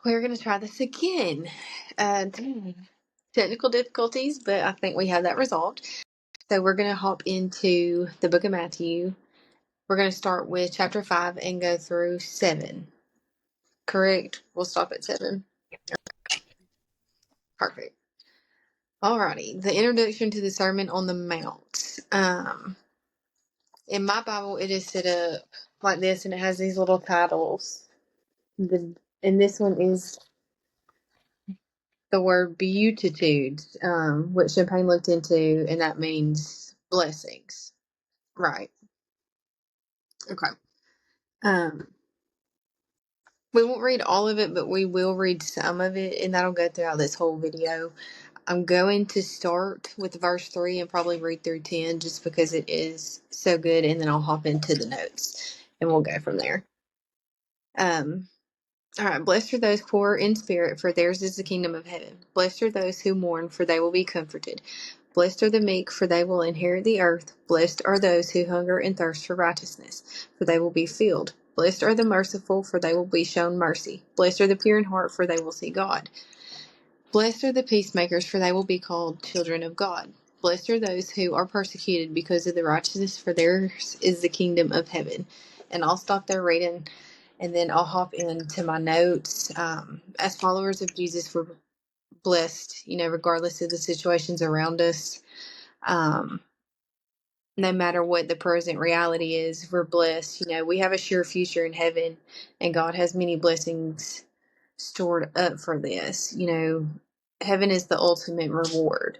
We're going to try this again. Technical difficulties, but I think we have that resolved. So we're going to hop into the book of Matthew. We're going to start with chapter 5 and go through 7. Correct? We'll stop at 7. Perfect. Alrighty. The introduction to the Sermon on the Mount. In my Bible, it is set up like this, and it has these little titles. And this one is the word beatitudes, which Champagne looked into, and that means blessings. Right. Okay. Um, we won't read all of it, but we will read some of it, and that'll go throughout this whole video. I'm going to start with verse 3 and probably read through 10 just because it is so good, and then I'll hop into the notes, and we'll go from there. All right. Blessed are those poor in spirit, for theirs is the kingdom of heaven. Blessed are those who mourn, for they will be comforted. Blessed are the meek, for they will inherit the earth. Blessed are those who hunger and thirst for righteousness, for they will be filled. Blessed are the merciful, for they will be shown mercy. Blessed are the pure in heart, for they will see God. Blessed are the peacemakers, for they will be called children of God. Blessed are those who are persecuted because of the righteousness, for theirs is the kingdom of heaven. And I'll stop there reading, and then I'll hop into my notes. As followers of Jesus, we're blessed, regardless of the situations around us. No matter what the present reality is, we're blessed. We have a sure future in heaven, and God has many blessings stored up for this. Heaven is the ultimate reward,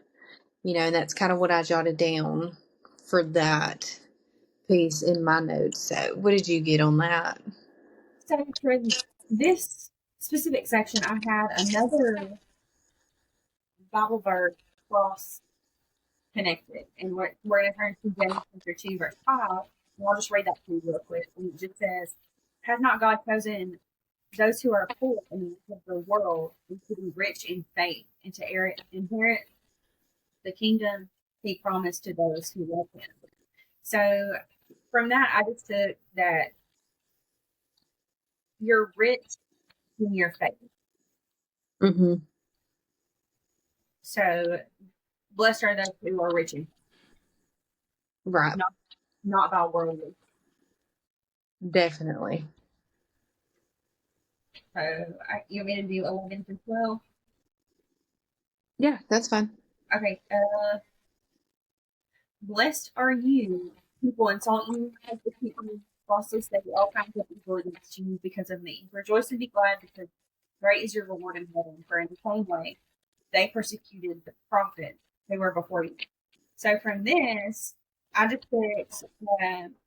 and that's kind of what I jotted down for that piece in my notes. So, what did you get on that? So for this specific section, I had another Bible verse cross connected, and we're going to turn to Genesis chapter 2, verse 5, and I'll just read that to you real quick. And it just says, "Has not God chosen those who are poor in the world and to be rich in faith and to inherit the kingdom He promised to those who love Him?" So from that, I just took that you're rich in your faith. Mm-hmm. So blessed are those who are rich in faith. Right. Not by worldly. Definitely. So you want me to do 11 through 12? Yeah, that's fine. Okay. Blessed are you. People insult you, persecute you, falsely say all kinds of evil against you because of me. Rejoice and be glad, because great is your reward in heaven. For in the same way, they persecuted the prophets who were before you. So from this, I just picked,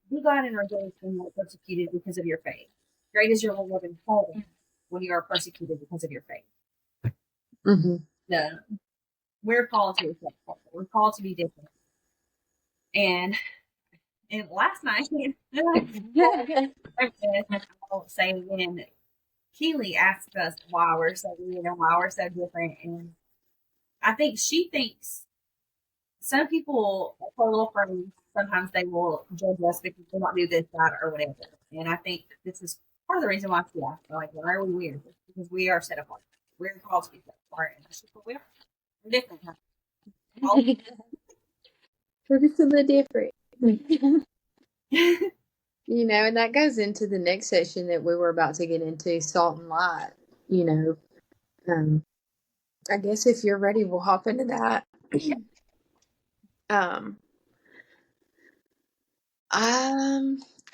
be glad and rejoice when you are persecuted because of your faith. Great is your reward in heaven when you are persecuted because of your faith. Mm-hmm. We're called to accept. We're called to be different. And last night, I'll say again, Keely asked us why we're so weird and why we're so different. And I think she thinks some people, her little friends, sometimes they will judge us because we don't do this, that, or whatever. And I think this is part of the reason why she asked, like, why are we weird? Because we are set apart. We're called to be set apart. And that's just what we are. We're different. We're just a little different. And that goes into the next session that we were about to get into, salt and light. I guess if you're ready, we'll hop into that. I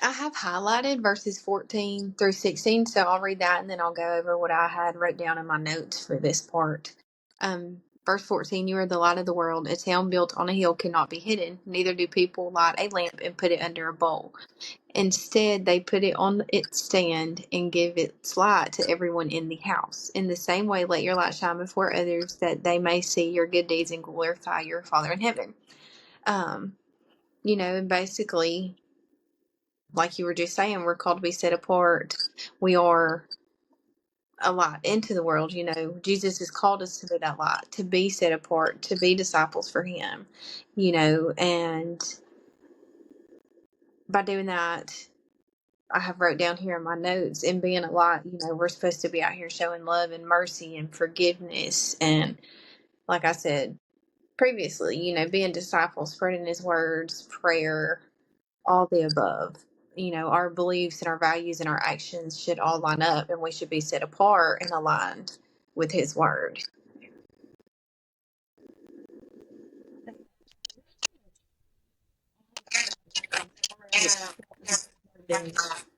have highlighted verses 14 through 16, so I'll read that and then I'll go over what I had wrote down in my notes for this part. Verse 14, you are the light of the world. A town built on a hill cannot be hidden. Neither do people light a lamp and put it under a bowl. Instead, they put it on its stand and give its light to everyone in the house. In the same way, let your light shine before others, that they may see your good deeds and glorify your Father in heaven. And basically, like you were just saying, we're called to be set apart. We are a light into the world. Jesus has called us to be that light, to be set apart, to be disciples for Him. And by doing that, I have wrote down here in my notes, and being a light, we're supposed to be out here showing love and mercy and forgiveness. And like I said previously, being disciples, spreading his words, prayer, all the above. Our beliefs and our values and our actions should all line up, and we should be set apart and aligned with his word.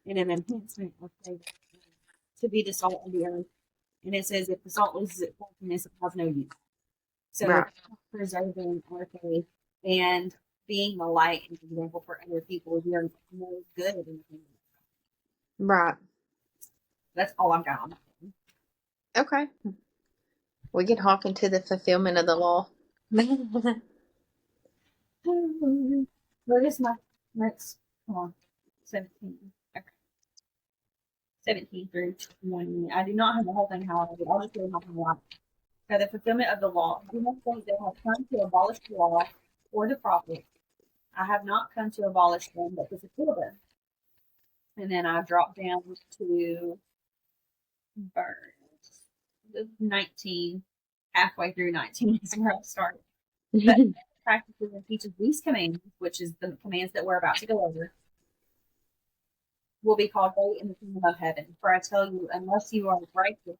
In an enhancement of flavor to be the salt of the earth. And it says if the salt loses its saltiness, it has no use. So Right. preserving our faith and being the light and example for other people, we are more good in the kingdom. Right. That's all I've got on that. Okay. We can hop into the fulfillment of the law. What is my next? Come on, 17. Okay. 17 through 20. I do not have the whole thing, however, I'll just read off one. So the fulfillment of the law. Do not think they have come to abolish the law or the prophets. I have not come to abolish them, but to fulfill them. And then I drop down to verse 19, halfway through 19 is where I started. But practices and teaches these commands, which is the commands that we're about to go over, will be called great in the kingdom of heaven. For I tell you, unless you are righteous,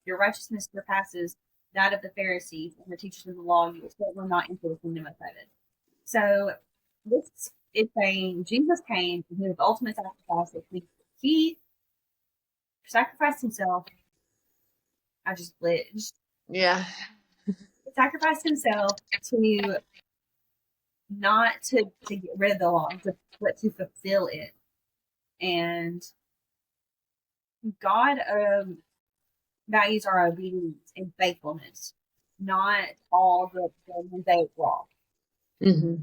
your righteousness surpasses that of the Pharisees and the teachers of the law, you will not enter the kingdom of heaven. So this is saying Jesus came and he was the ultimate sacrifice. He sacrificed himself. I just glitched. Yeah. He sacrificed himself to not to get rid of the law, but to fulfill it. And God values our obedience and faithfulness, not all the Mosaic law. Mm-hmm.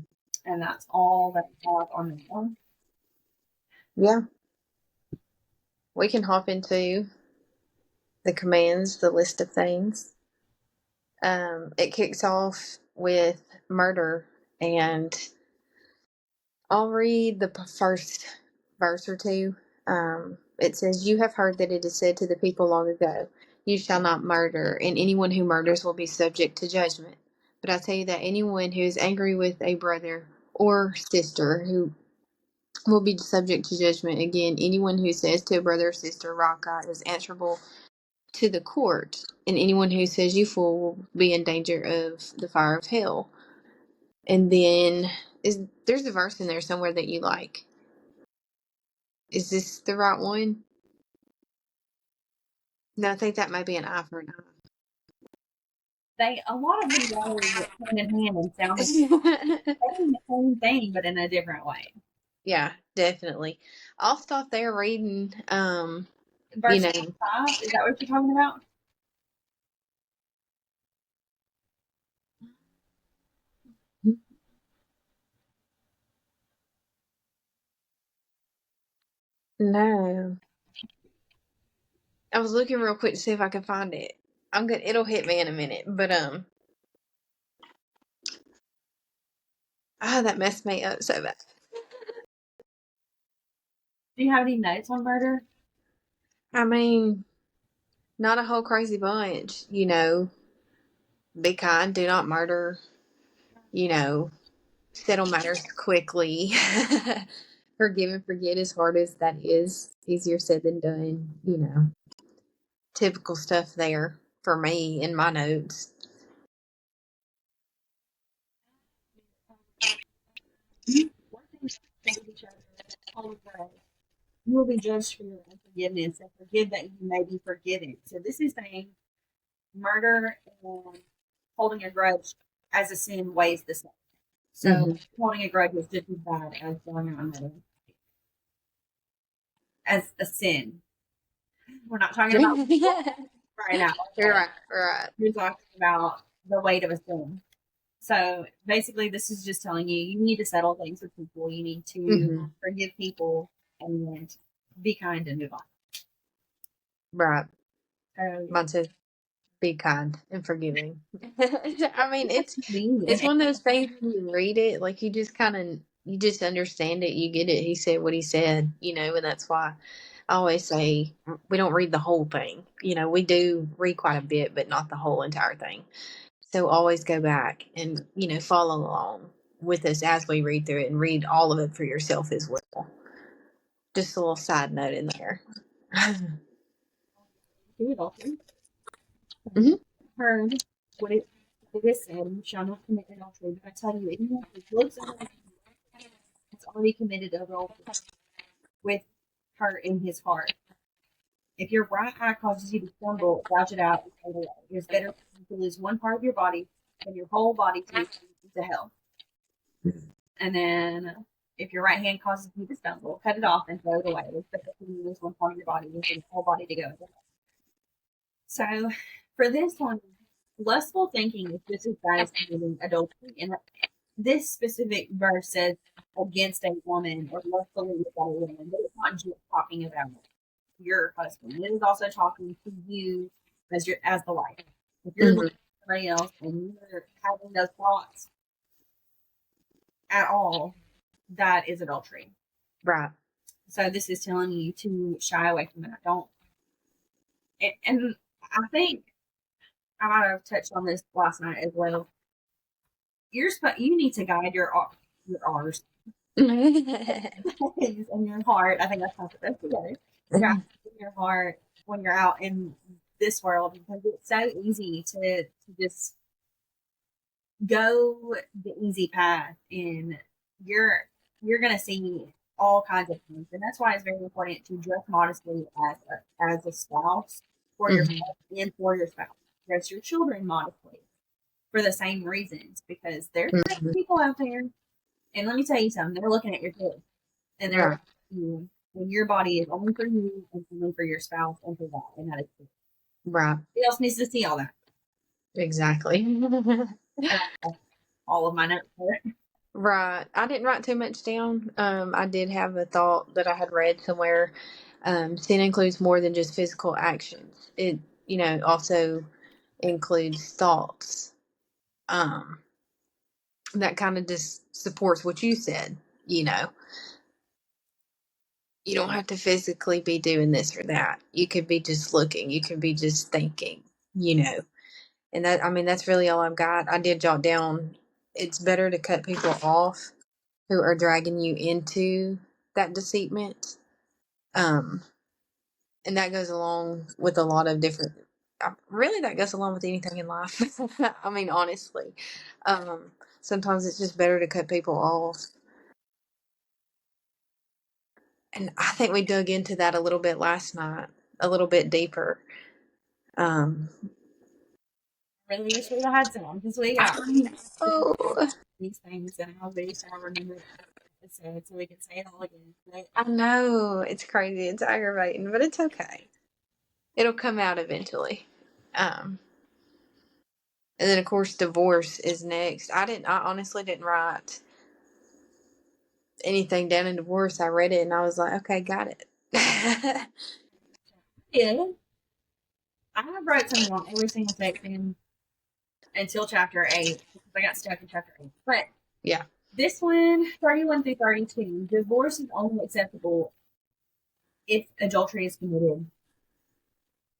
And that's all that I have on this one. Yeah. We can hop into the commands, the list of things. It kicks off with murder, and I'll read the first verse or two. It says, "You have heard that it is said to the people long ago, 'You shall not murder, and anyone who murders will be subject to judgment.' But I tell you that anyone who is angry with a brother or sister who will be subject to judgment. Again, anyone who says to a brother or sister, 'Raka,' is answerable to the court, and anyone who says 'You fool' will be in danger of the fire of hell." And then there's a verse in there somewhere that you like. Is this the right one? No, I think that might be an eye for an A lot of them go hand in hand and sound like eye. the same thing, but in a different way. Yeah, definitely. I'll stop there reading. Verse 5, is that what you're talking about? No. I was looking real quick to see if I could find it. I'm good. It'll hit me in a minute, but that messed me up so bad. Do you have any notes on murder? I mean, not a whole crazy bunch, Be kind, do not murder, settle matters quickly. Forgive and forget, as hard as that is, easier said than done, Typical stuff there for me in my notes. You will be judged for your unforgiveness and forgive that you may be forgiven. So this is saying murder and holding a grudge as a sin weighs the same. So holding a grudge is just as bad as going on murder as a sin. We're not talking about right now. Right. We're talking about the weight of a sin. So basically, this is just telling you need to settle things with people. You need to forgive people and be kind and move on. Right. Mine says, be kind and forgiving. I mean, it's one of those things when you read it, like you just kind of you just understand it. You get it. He said what he said, and that's why I always say we don't read the whole thing. We do read quite a bit, but not the whole entire thing. So always go back and, follow along with us as we read through it and read all of it for yourself as well. Just a little side note in there. Do it all. Mhm. Heard what it said, you shall not commit adultery. But I tell you, anyone who looks at her has already committed adultery with her in his heart. If your right eye causes you to stumble, gouge it out and throw it away. It is better to lose one part of your body than your whole body to be thrown into hell. And then, if your right hand causes you to stumble, cut it off and throw it away. It is better to lose one part of your body than your whole body to go into hell. So, for this one, lustful thinking is just as bad as committing adultery. And this specific verse says against a woman or lustfully with a woman, but it's not just talking about your husband. It is also talking to you as the wife. If you're looking at somebody else and you're having those thoughts at all, that is adultery. Right. So this is telling you to shy away from it. Don't. And I think I might have touched on this last night as well. You need to guide your R's and your heart. I think that's how to put together. Guide your heart when you're out in this world, because it's so easy to just go the easy path, and you're gonna see all kinds of things, and that's why it's very important to dress modestly as a spouse for yourself and for your spouse. Dress your children modestly for the same reasons, because there's people out there, and let me tell you something, they're looking at your kids, and they're looking at you, and your body is only for you and only for your spouse and for that, and that is true. Right. Who else needs to see all that? Exactly. All of my notes there. Right. I didn't write too much down. I did have a thought that I had read somewhere. Sin includes more than just physical actions. It, also includes thoughts. That kind of just supports what you said. You don't have to physically be doing this or that. You could be just looking. You could be just thinking. And that's really all I've got. I did jot down. It's better to cut people off who are dragging you into that deceitment. And that goes along with a lot of different, really that goes along with anything in life. Honestly, sometimes it's just better to cut people off. And I think we dug into that a little bit last night, a little bit deeper. Really wish we had some, because we got these things, and I wish I remembered what I said so we can say it all again. But I know it's crazy, it's aggravating, but it's okay. It'll come out eventually. And then of course divorce is next. I honestly didn't write anything down in divorce. I read it and I was like, okay, got it. yeah, I wrote something on every single section until chapter 8, because I got stuck in chapter 8. But yeah, this one, 31 through 32, divorce is only acceptable if adultery is committed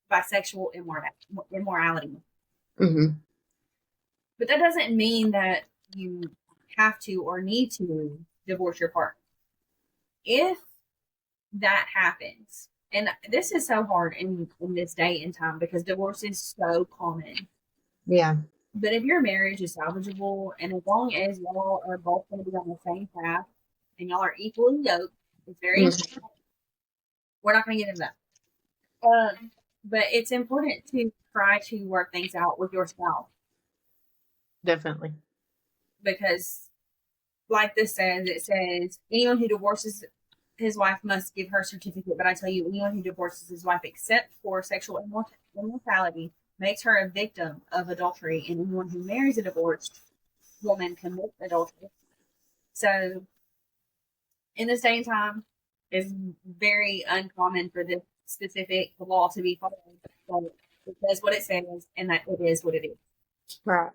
by sexual immorality. But that doesn't mean that you have to or need to divorce your partner. If that happens, and this is so hard in this day and time because divorce is so common. Yeah. But if your marriage is salvageable, and as long as y'all are both going to be on the same path and y'all are equally yoked, it's very important. We're not going to get into that. But it's important to try to work things out with your spouse. Definitely. Because, like this says, it says, anyone who divorces his wife must give her certificate. But I tell you, anyone who divorces his wife except for sexual immorality makes her a victim of adultery, and anyone who marries a divorced woman commits adultery. So, in this day and time, it's very uncommon for this specific law to be followed. So it says what it says, and that it is what it is. Right.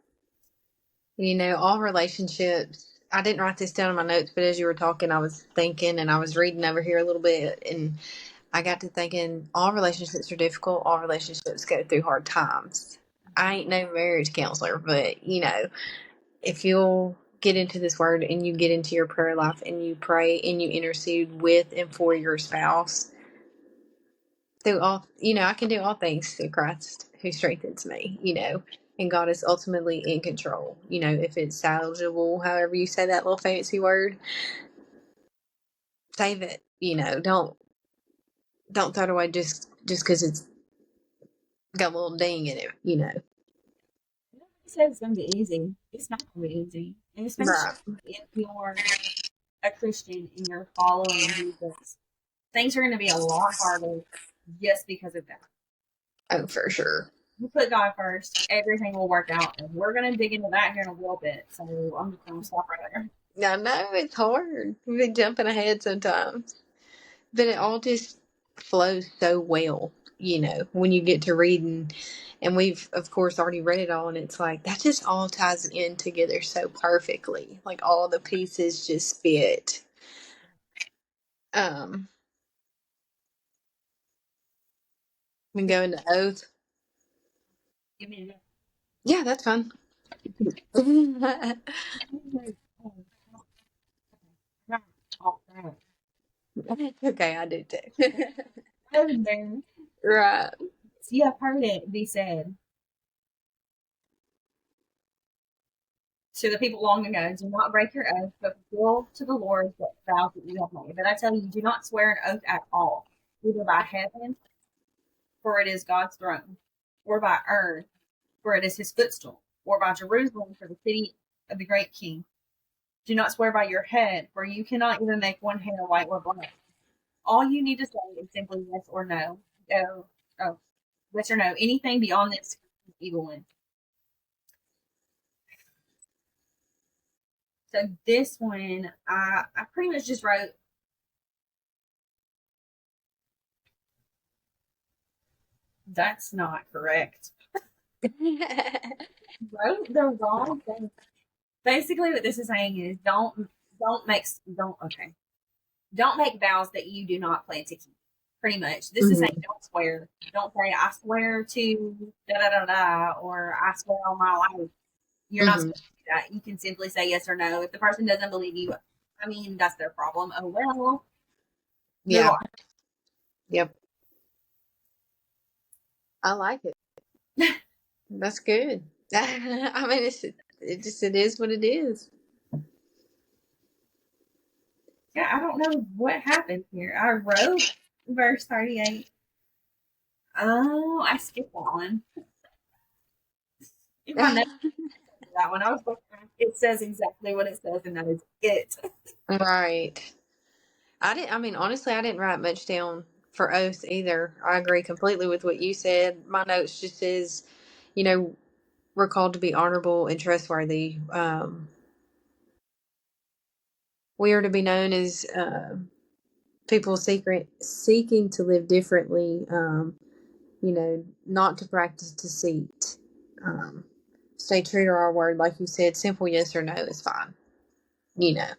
All relationships I didn't write this down in my notes, but as you were talking, I was thinking and I was reading over here a little bit, and I got to thinking all relationships are difficult. All relationships go through hard times. I ain't no marriage counselor, but if you'll get into this word and you get into your prayer life and you pray and you intercede with and for your spouse, through all, I can do all things through Christ who strengthens me, and God is ultimately in control. If it's salvageable, however you say that little fancy word, save it. Don't throw it away just because it's got a little ding in it. Nobody said it's going to be easy. It's not going to be easy. And especially Right. if you're a Christian and you're following Jesus, things are going to be a lot harder just because of that. Oh, for sure. You put God first, everything will work out. And we're going to dig into that here in a little bit. So I'm just going to stop right there. I know it's hard. We've been jumping ahead sometimes, but it all just flows so well, when you get to reading. And we've, of course, already read it all, and it's like that just all ties in together so perfectly. Like all the pieces just fit. Um, we can go into oath. Give me Yeah, that's fine. Okay, I do too. Right. So you have heard it be said to the people long ago, do not break your oath, but fulfill to the Lord what vows that you have made. But I tell you, do not swear an oath at all, either by heaven, for it is God's throne, or by earth, for it is his footstool, or by Jerusalem, for the city of the great king. Do not swear by your head, for you cannot even make one hair white or black. All you need to say is simply yes or no. Oh, yes or no. Anything beyond this is evil one. So this one, I pretty much just wrote, that's not correct. Wrote the wrong thing. Basically, what this is saying is don't make vows that you do not plan to keep. Pretty much, this is saying don't swear. Don't say I swear to da da da da or I swear on my life. You're not supposed to do that. You can simply say yes or no. If the person doesn't believe you, I mean that's their problem. Oh well. Move Yeah. on. Yep. I like it. That's good. I mean, it is what it is. Yeah, I don't know what happened here. I wrote verse 38. Oh, I skipped that one. If I know that one, I was like, it says exactly what it says, and that is it. Right. Honestly, I didn't write much down for oath either. I agree completely with what you said. My notes just says, you know, we're called to be honorable and trustworthy. We are to be known as people seeking to live differently. Not to practice deceit. Um, Stay true to our word, like you said. Simple yes or no is fine. You know,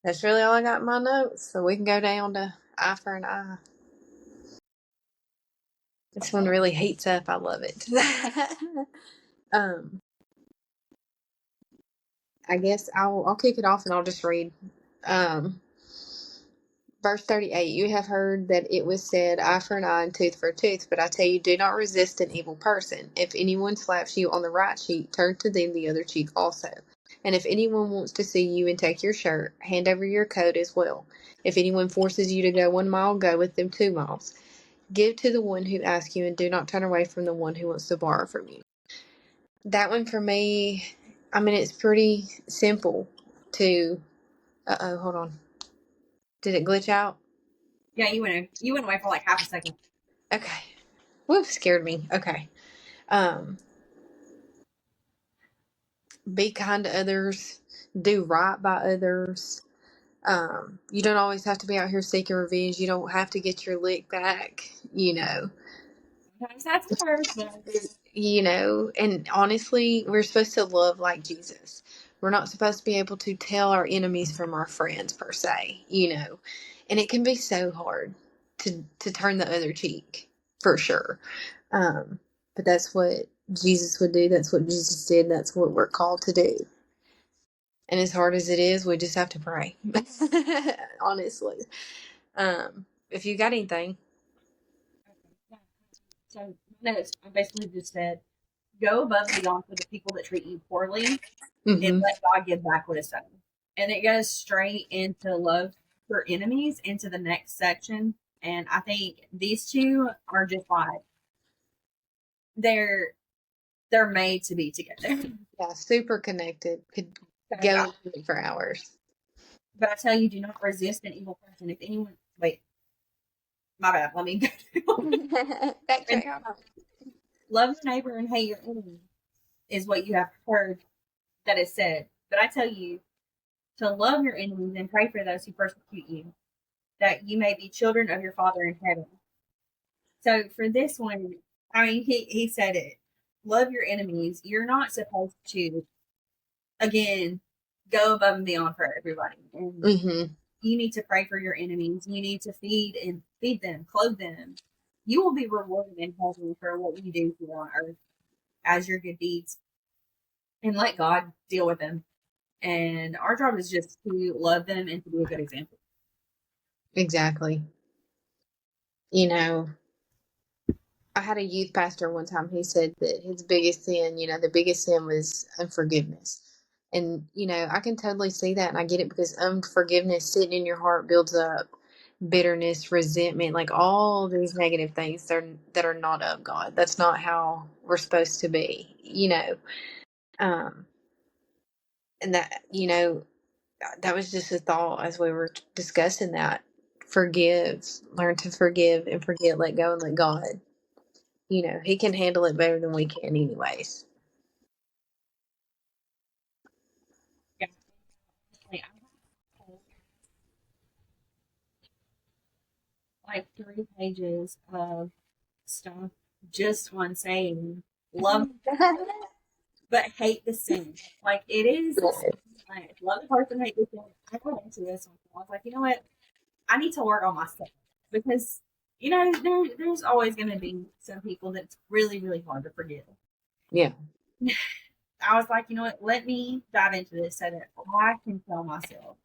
that's really all I got in my notes. So we can go down to eye for an eye. This one really heats up. I love it. um, I guess I'll kick it off and I'll just read. Um, Verse 38, you have heard that it was said, eye for an eye and tooth for a tooth, but I tell you, do not resist an evil person. If anyone slaps you on the right cheek, turn to them the other cheek also. And if anyone wants to see you and take your shirt, hand over your coat as well. If anyone forces you to go 1 mile, go with them 2 miles. Give to the one who asks you, and do not turn away from the one who wants to borrow from you. That one for me, it's pretty simple to. Hold on. Did it glitch out? Yeah, you went away for like half a second. Okay. Whoop, scared me. Okay. Um, be kind to others. Do right by others. You don't always have to be out here seeking revenge. You don't have to get your lick back, Sometimes that's hard, but and honestly, we're supposed to love like Jesus. We're not supposed to be able to tell our enemies from our friends, per se, and it can be so hard to turn the other cheek, for sure. But that's what Jesus would do. That's what Jesus did. That's what we're called to do. And as hard as it is, we just have to pray. Honestly. If you got anything. So notes, I basically just said, go above and beyond for the people that treat you poorly, and let God give back what is done. And it goes straight into love for enemies into the next section. And I think these two are just like they're made to be together. Yeah, super connected. Could go into it for hours. But I tell you, do not resist an evil person. If anyone, wait, my bad. Let me go. Love your neighbor and hate your enemy is what you have heard that is said. But I tell you to love your enemies and pray for those who persecute you, that you may be children of your Father in heaven. So for this one, I mean, he said it. Love your enemies. You're not supposed to, again, go above and beyond for everybody. And you need to pray for your enemies. You need to feed them, clothe them. You will be rewarded in heaven for what you do here on earth as your good deeds. And let God deal with them. And our job is just to love them and to be a good example. Exactly. I had a youth pastor one time. He said that his biggest sin, the biggest sin was unforgiveness. And, I can totally see that. And I get it, because unforgiveness sitting in your heart builds up bitterness, resentment, like all these negative things that are not of God. That's not how we're supposed to be, and that was just a thought as we were discussing that. Forgive, learn to forgive and forget, let go and let God. He can handle it better than we can anyways. Yeah. Like 3 pages of stuff, just one saying, love, but hate the sin. Like it is, like, love the person, hate the sin. I went into this one. I was like, you know what? I need to work on myself because there's always going to be some people that's really really hard to forgive. Yeah. I was like, you know what? Let me dive into this so that I can tell myself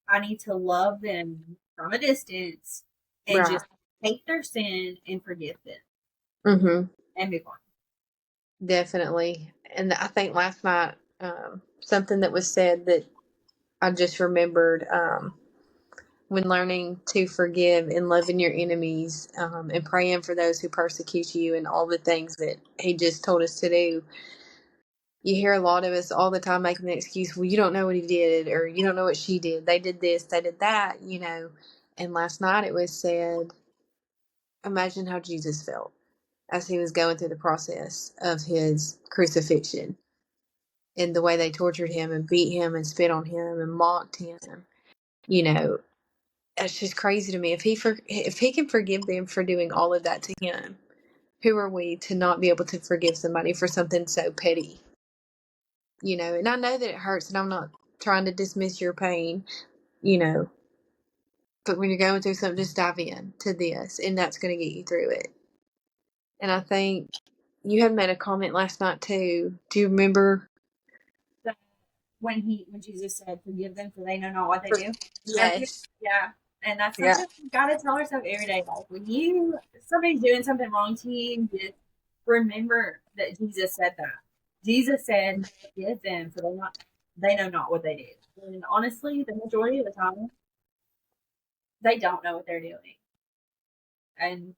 I need to love them from a distance and just hate their sin and forgive them and move on. Definitely. And I think last night, something that was said that I just remembered, when learning to forgive and loving your enemies, and praying for those who persecute you and all the things that he just told us to do. You hear a lot of us all the time making the excuse, well, you don't know what he did, or you don't know what she did. They did this, they did that, And last night it was said, imagine how Jesus felt as he was going through the process of his crucifixion, and the way they tortured him and beat him and spit on him and mocked him. It's just crazy to me. If he can forgive them for doing all of that to him, who are we to not be able to forgive somebody for something so petty? And I know that it hurts, and I'm not trying to dismiss your pain, but when you're going through something, just dive in to this, and that's going to get you through it. And I think you had made a comment last night too. Do you remember when Jesus said, "Forgive them, for they know not what they do"? Yes. Yeah. And that's something we gotta tell ourselves every day. Like when somebody's doing something wrong to you, just remember that Jesus said that. Jesus said, "Forgive them, for they know not what they do." And honestly, the majority of the time, they don't know what they're doing, and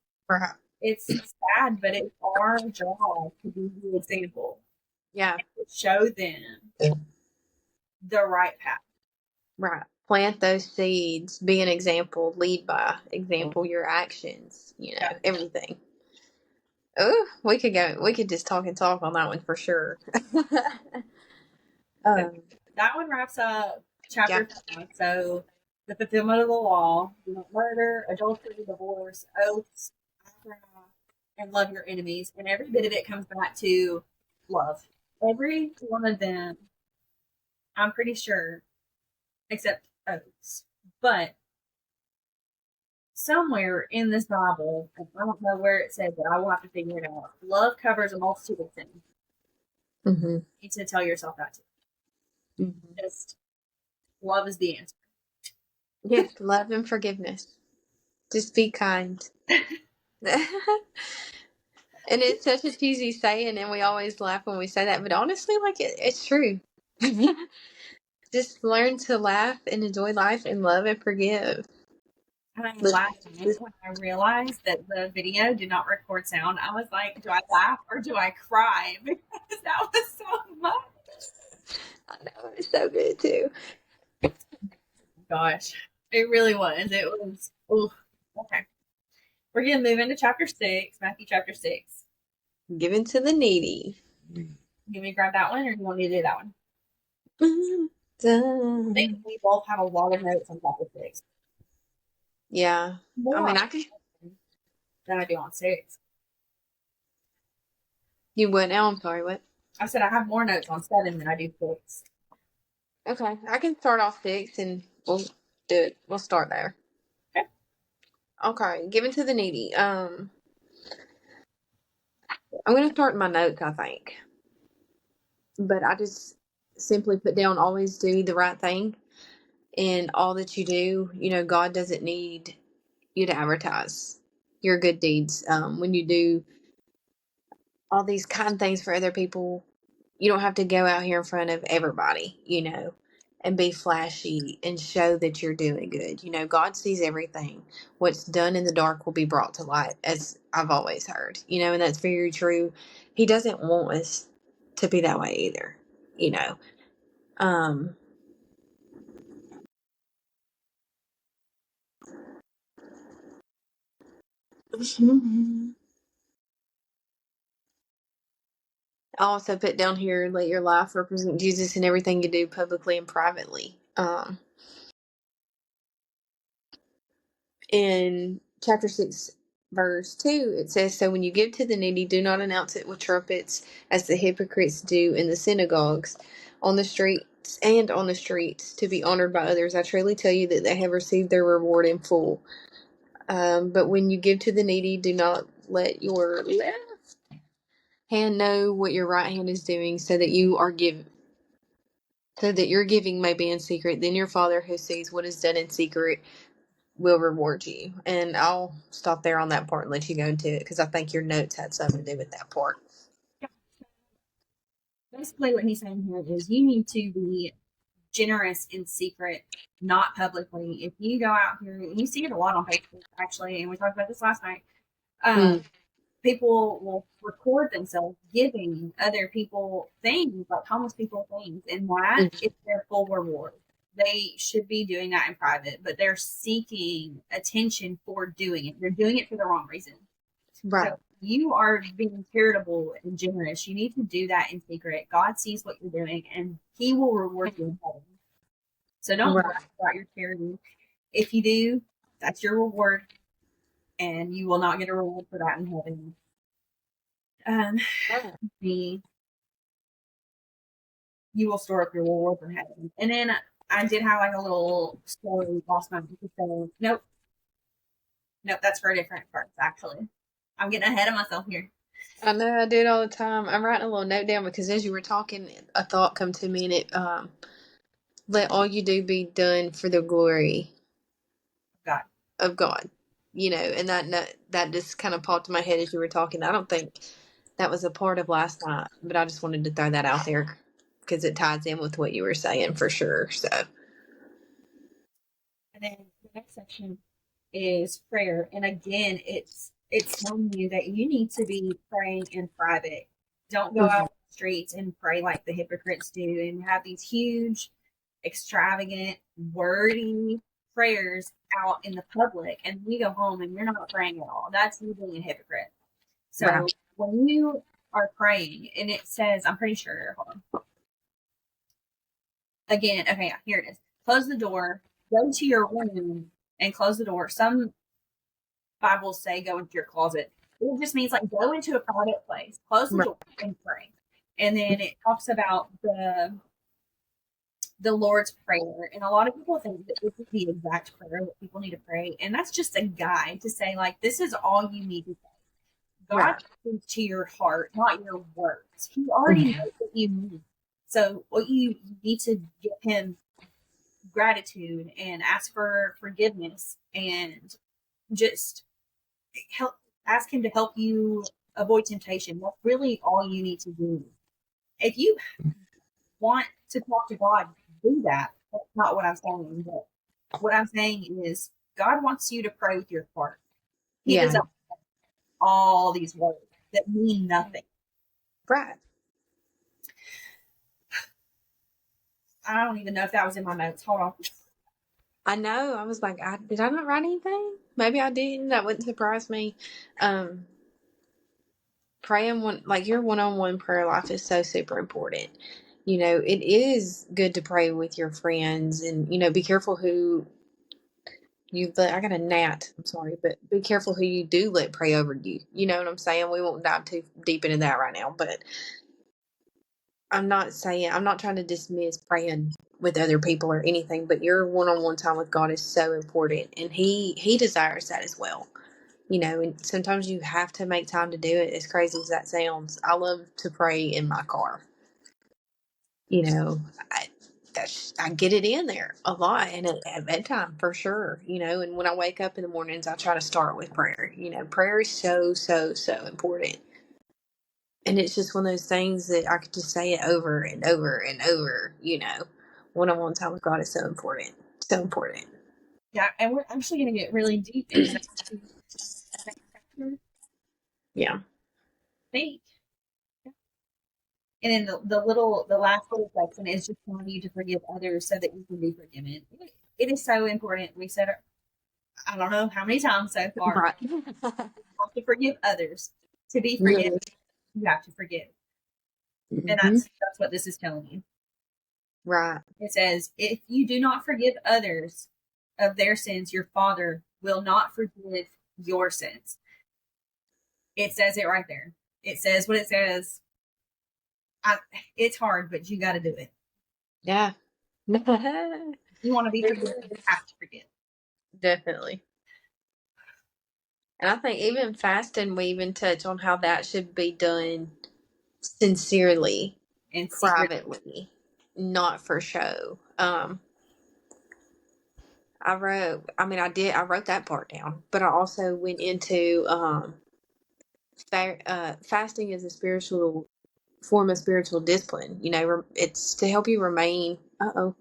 it's sad, but it's our job to be the example. Yeah. And to show them the right path. Right. Plant those seeds, be an example, lead by example, your actions, everything. Oh, we could just talk and talk on that one for sure. That one wraps up chapter 5. So the fulfillment of the law, do not murder, adultery, divorce, oaths, and love your enemies. And every bit of it comes back to love. Every one of them I'm pretty sure, except oaths, but somewhere in this Bible, and I don't know where it says it, I will have to figure it out. Love covers a multitude of sins. Mm-hmm. You need to tell yourself that too. Mm-hmm. Just love is the answer. Yes, love and forgiveness. Just be kind. And it's such a cheesy saying, and we always laugh when we say that, but honestly, like, it's true. Just learn to laugh and enjoy life and love and forgive. And I last night when I realized that the video did not record sound, I was like, do I laugh or do I cry? Because that was so much. I know, it's so good too. Gosh, it really was. It was, ooh, okay. We're going to move into chapter 6, Matthew chapter 6. Given to the needy. You want me to grab that one or do you want me to do that one? I think Done. we both have a lot of notes on chapter 6. Yeah. More I mean, I could. than I do on 6. You what now? I'm sorry, what? I said I have more notes on 7 than I do 6. Okay, I can start off 6 and we'll do it. We'll start there. Okay. Okay, given to the needy. I'm going to start in my notes, I think. But I just simply put down always do the right thing. And all that you do, God doesn't need you to advertise your good deeds. When you do all these kind things for other people, you don't have to go out here in front of everybody, and be flashy and show that you're doing good. God sees everything. What's done in the dark will be brought to light, as I've always heard, and that's very true. He doesn't want us to be that way either, you know. Um, I also put down here, let your life represent Jesus in everything you do publicly and privately. In chapter 6, verse 2, it says, so when you give to the needy, do not announce it with trumpets as the hypocrites do in the synagogues, on the streets to be honored by others. I truly tell you that they have received their reward in full. But when you give to the needy, do not let your left hand know what your right hand is doing, so that your giving may be in secret. Then your Father who sees what is done in secret will reward you. And I'll stop there on that part and let you go into it, because I think your notes had something to do with that part. Basically, what he's saying here is you need to be generous in secret, not publicly. If you go out here, and you see it a lot on Facebook, actually, and we talked about this last night. People will record themselves giving other people things, like homeless people things, and that is their full reward. They should be doing that in private, but they're seeking attention for doing it. They're doing it for the wrong reason. Right. So you are being charitable and generous. You need to do that in secret. God sees what you're doing, and He will reward you in heaven. So don't lie about your charity. If you do, that's your reward, and you will not get a reward for that in heaven. You will store up your reward in heaven. And then I did have like a little story last night. So nope, that's for a different verse. Actually, I'm getting ahead of myself here. I know, I do it all the time. I'm writing a little note down because as you were talking, a thought come to me, and it let all you do be done for the glory of God. And that just kind of popped in my head as you were talking. I don't think that was a part of last night, but I just wanted to throw that out there because it ties in with what you were saying for sure. So, and then the next section is prayer, and again, it's telling you that you need to be praying in private. Don't go out on the streets and pray like the hypocrites do, and have these huge, extravagant, wordy prayers out in the public, and you go home and you're not praying at all. That's you being a hypocrite. So when you are praying, and it says, I'm pretty sure, hold on. Again, okay, yeah, here it is. Close the door, go to your room, and close the door. Some Bibles say go into your closet. It just means like go into a private place, close the door, and pray. And then it talks about the Lord's Prayer. And a lot of people think that this is the exact prayer that people need to pray. And that's just a guide to say, like, this is all you need to say. God Right. listens to your heart, not your words. He already knows what you need. So what you need to give him gratitude and ask for forgiveness and just help ask him to help you avoid temptation. That's really all you need to do. If you want to talk to God, do that. That's not what I'm saying. But what I'm saying is God wants you to pray with your heart. He Yeah. doesn't want all these words that mean nothing. Right. I don't even know if that was in my notes. Hold on. I know. I was like, did I not write anything? Maybe I didn't. That wouldn't surprise me. Praying like your one-on-one prayer life is so super important. You know, it is good to pray with your friends, and be careful who you let. I got a gnat. I'm sorry, but be careful who you do let pray over you. You know what I'm saying? We won't dive too deep into that right now, but I'm not trying to dismiss praying with other people or anything, but your one-on-one time with God is so important, and He desires that as well. And sometimes you have to make time to do it, as crazy as that sounds. I love to pray in my car. I, I get it in there a lot, and at bedtime for sure. And when I wake up in the mornings, I try to start with prayer. Prayer is so, so, so important. And it's just one of those things that I could just say it over and over and over. One-on-one time with God is so important. So important. Yeah, and we're actually going to get really deep into that next chapter. Yeah. I think. And then the last little section is just telling you to forgive others so that you can be forgiven. It is so important. We said, I don't know how many times so far, Right. you have to forgive others. To be Really. forgiven, you have to forgive. Mm-hmm. And that's what this is telling you. Right. It says, if you do not forgive others of their sins, your Father will not forgive your sins. It says it right there. It says what it says. It's hard, but you got to do it. Yeah. You want to be forgiven, you have to forgive. Definitely. And I think even fasting, we even touch on how that should be done sincerely And privately, not for show. I wrote that part down, but I also went into fasting is a spiritual form of spiritual discipline. It's to help you remain. I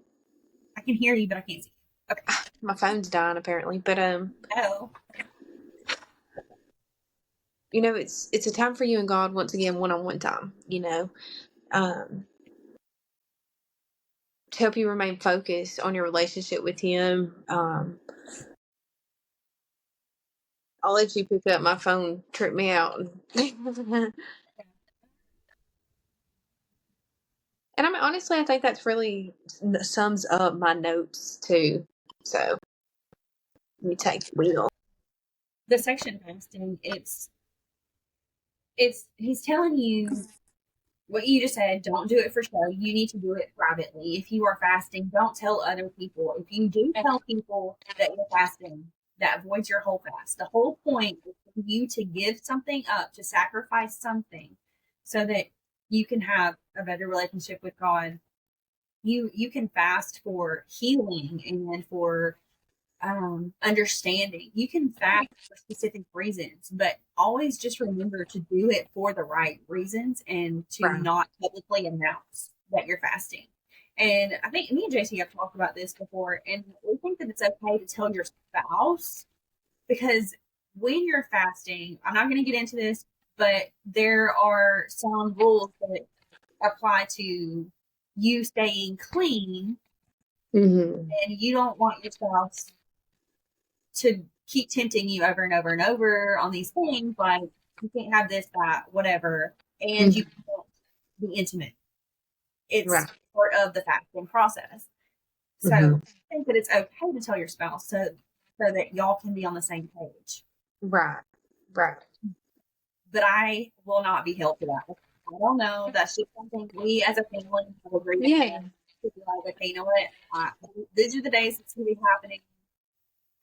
can hear you, but I can't see you. Okay. My phone's dying apparently, but Oh. it's a time for you and God, once again, one-on-one time. To help you remain focused on your relationship with Him. I'll let you pick up. My phone tripped me out. And I mean, honestly, I think that's really sums up my notes too. So let me take the wheel. The section fasting, he's telling you what you just said. Don't do it for show. You need to do it privately. If you are fasting, don't tell other people. If you do tell people that you're fasting, that voids your whole fast. The whole point is for you to give something up, to sacrifice something, so that you can have a better relationship with God. You can fast for healing and for understanding. You can fast for specific reasons, but always just remember to do it for the right reasons and to Right. not publicly announce that you're fasting. And I think me and JC have talked about this before, and we think that it's okay to tell your spouse, because when you're fasting, I'm not going to get into this, but there are some rules that apply to you staying clean, Mm-hmm. and you don't want your spouse to keep tempting you over and over and over on these things, like you can't have this, that, whatever, and you can't be intimate. It's Right. part of the fasting process. So Mm-hmm. I think that it's okay to tell your spouse so that y'all can be on the same page. Right. Right. But I will not be held to that. I don't know. That's just something we as a family have agreed Yeah. on. to be like, okay, you know what? These are the days it's going to be happening.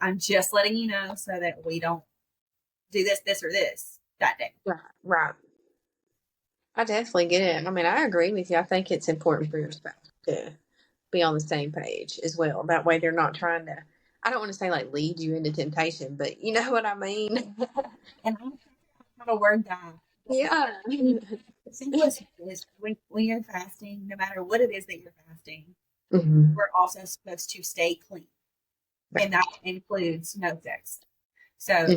I'm just letting you know so that we don't do this, or this that day. Right. Right. I definitely get it. I mean, I agree with you. I think it's important for your spouse to be on the same page as well. That way they're not trying to, I don't want to say like lead you into temptation, but you know what I mean? And I don't have a word that Yeah. the simplest is when you're fasting, no matter what it is that you're fasting, Hmm. we're also supposed to stay clean. And that includes no sex. So,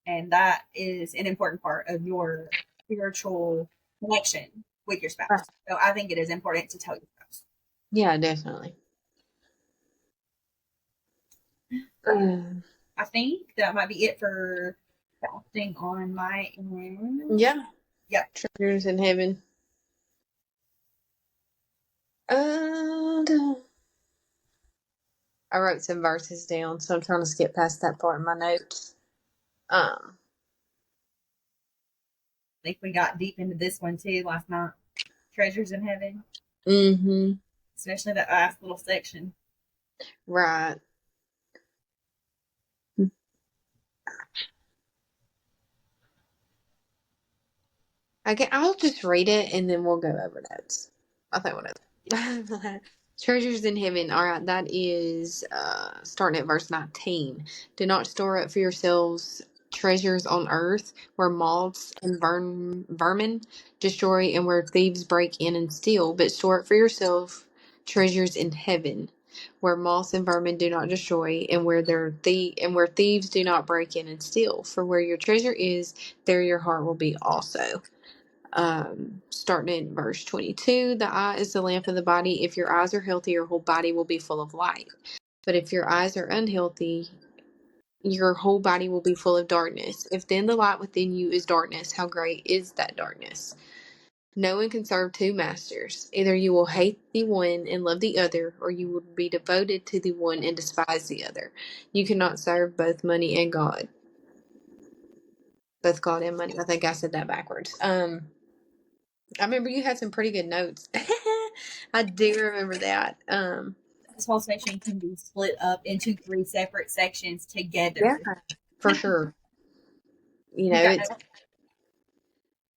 and that is an important part of your spiritual connection with your Right. spouse. So I think it is important to tell your spouse. Yeah, definitely. Um, I think that might be it for fasting on my end. yeah. Yep. Treasures in heaven. Uh, I wrote some verses down, so I'm trying to skip past that part in my notes. Um, I think we got deep into this one too last night. Treasures in heaven, mm-hmm. especially that last little section. Right. I'll just read it and then we'll go over notes. I think we'll know. Treasures in heaven. All right, that is starting at verse 19. Do not store up for yourselves treasures on earth where moths and vermin destroy and where thieves break in and steal, but store up for yourself treasures in heaven where moths and vermin do not destroy and where thieves do not break in and steal. For where your treasure is, there your heart will be also. Starting in verse 22, the eye is the lamp of the body. If your eyes are healthy, your whole body will be full of light. But if your eyes are unhealthy, your whole body will be full of darkness. If then the light within you is darkness, how great is that darkness? No one can serve two masters. Either you will hate the one and love the other, or you will be devoted to the one and despise the other. You cannot serve both money and God. Both God and money. I think I said that backwards. I remember you had some pretty good notes. I do remember that. This whole section can be split up into 3 separate sections Yeah, together. for sure. You know, You got it's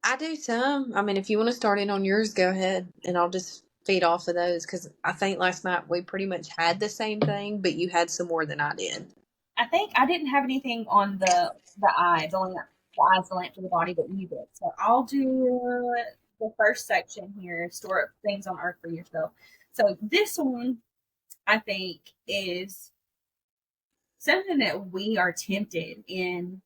I do some. I mean, if you want to start in on yours, go ahead, and I'll just feed off of those because I think last night we pretty much had the same thing, but you had some more than I did. I think I didn't have anything on the eye, the lamp, the eye's the lamp for the body, but you did. So I'll do the first section here: store up things on earth for yourself. So this one, I think, is something that we are tempted in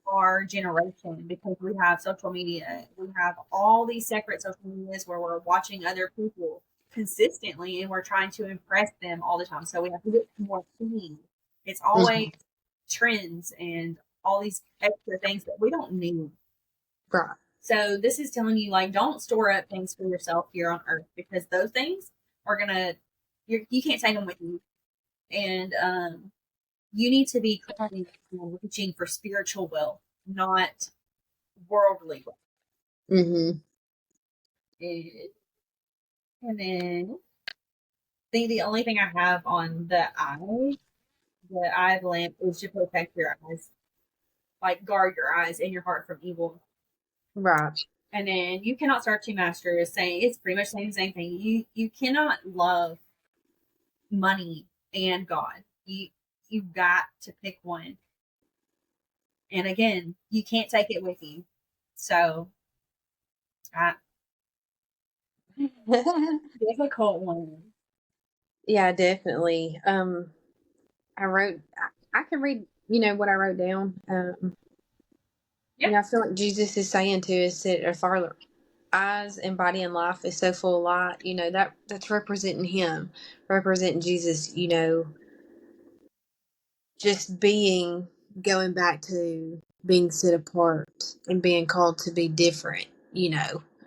our generation because we have social media. We have all these separate social medias where we're watching other people consistently and we're trying to impress them all the time. So we have to get more clean. It's always Mhm. trends and all these extra things that we don't need. Right. So this is telling you like don't store up things for yourself here on earth because those things are gonna you can't take them with you. And you need to be reaching for spiritual wealth, not worldly wealth. Mm-hmm. And then I think the only thing I have on the eye of the lamp, is to protect your eyes, like guard your eyes and your heart from evil. Right. And then you cannot serve two masters. Saying it's pretty much saying the same thing. You cannot love money and God. You've got to pick one. And again, you can't take it with you. So, I, difficult one. Yeah, definitely. I wrote. I can read. What I wrote down. Yeah. I feel like Jesus is saying to us that if our eyes and body and life is so full of light, that's representing Him, representing Jesus. Just going back to being set apart and being called to be different.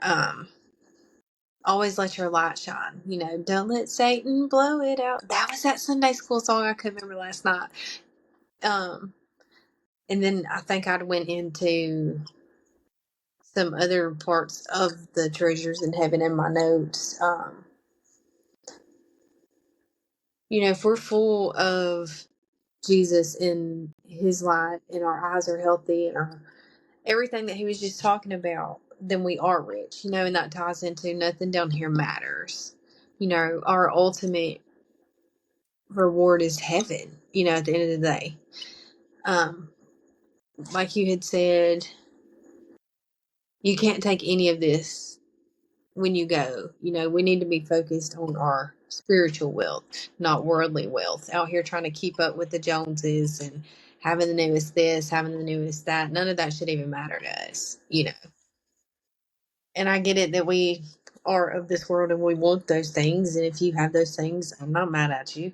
Um, always let your light shine. Don't let Satan blow it out. That was that Sunday school song I could remember last night. Um, and then I think I'd went into some other parts of the treasures in heaven in my notes. If we're full of Jesus in his light and our eyes are healthy and everything that he was just talking about, then we are rich, and that ties into nothing down here matters. Our ultimate reward is heaven, at the end of the day. Like you had said, you can't take any of this when you go. We need to be focused on our spiritual wealth, not worldly wealth. Out here trying to keep up with the Joneses and having the newest this, having the newest that. None of that should even matter to us. And I get it that we are of this world and we want those things. And if you have those things, I'm not mad at you.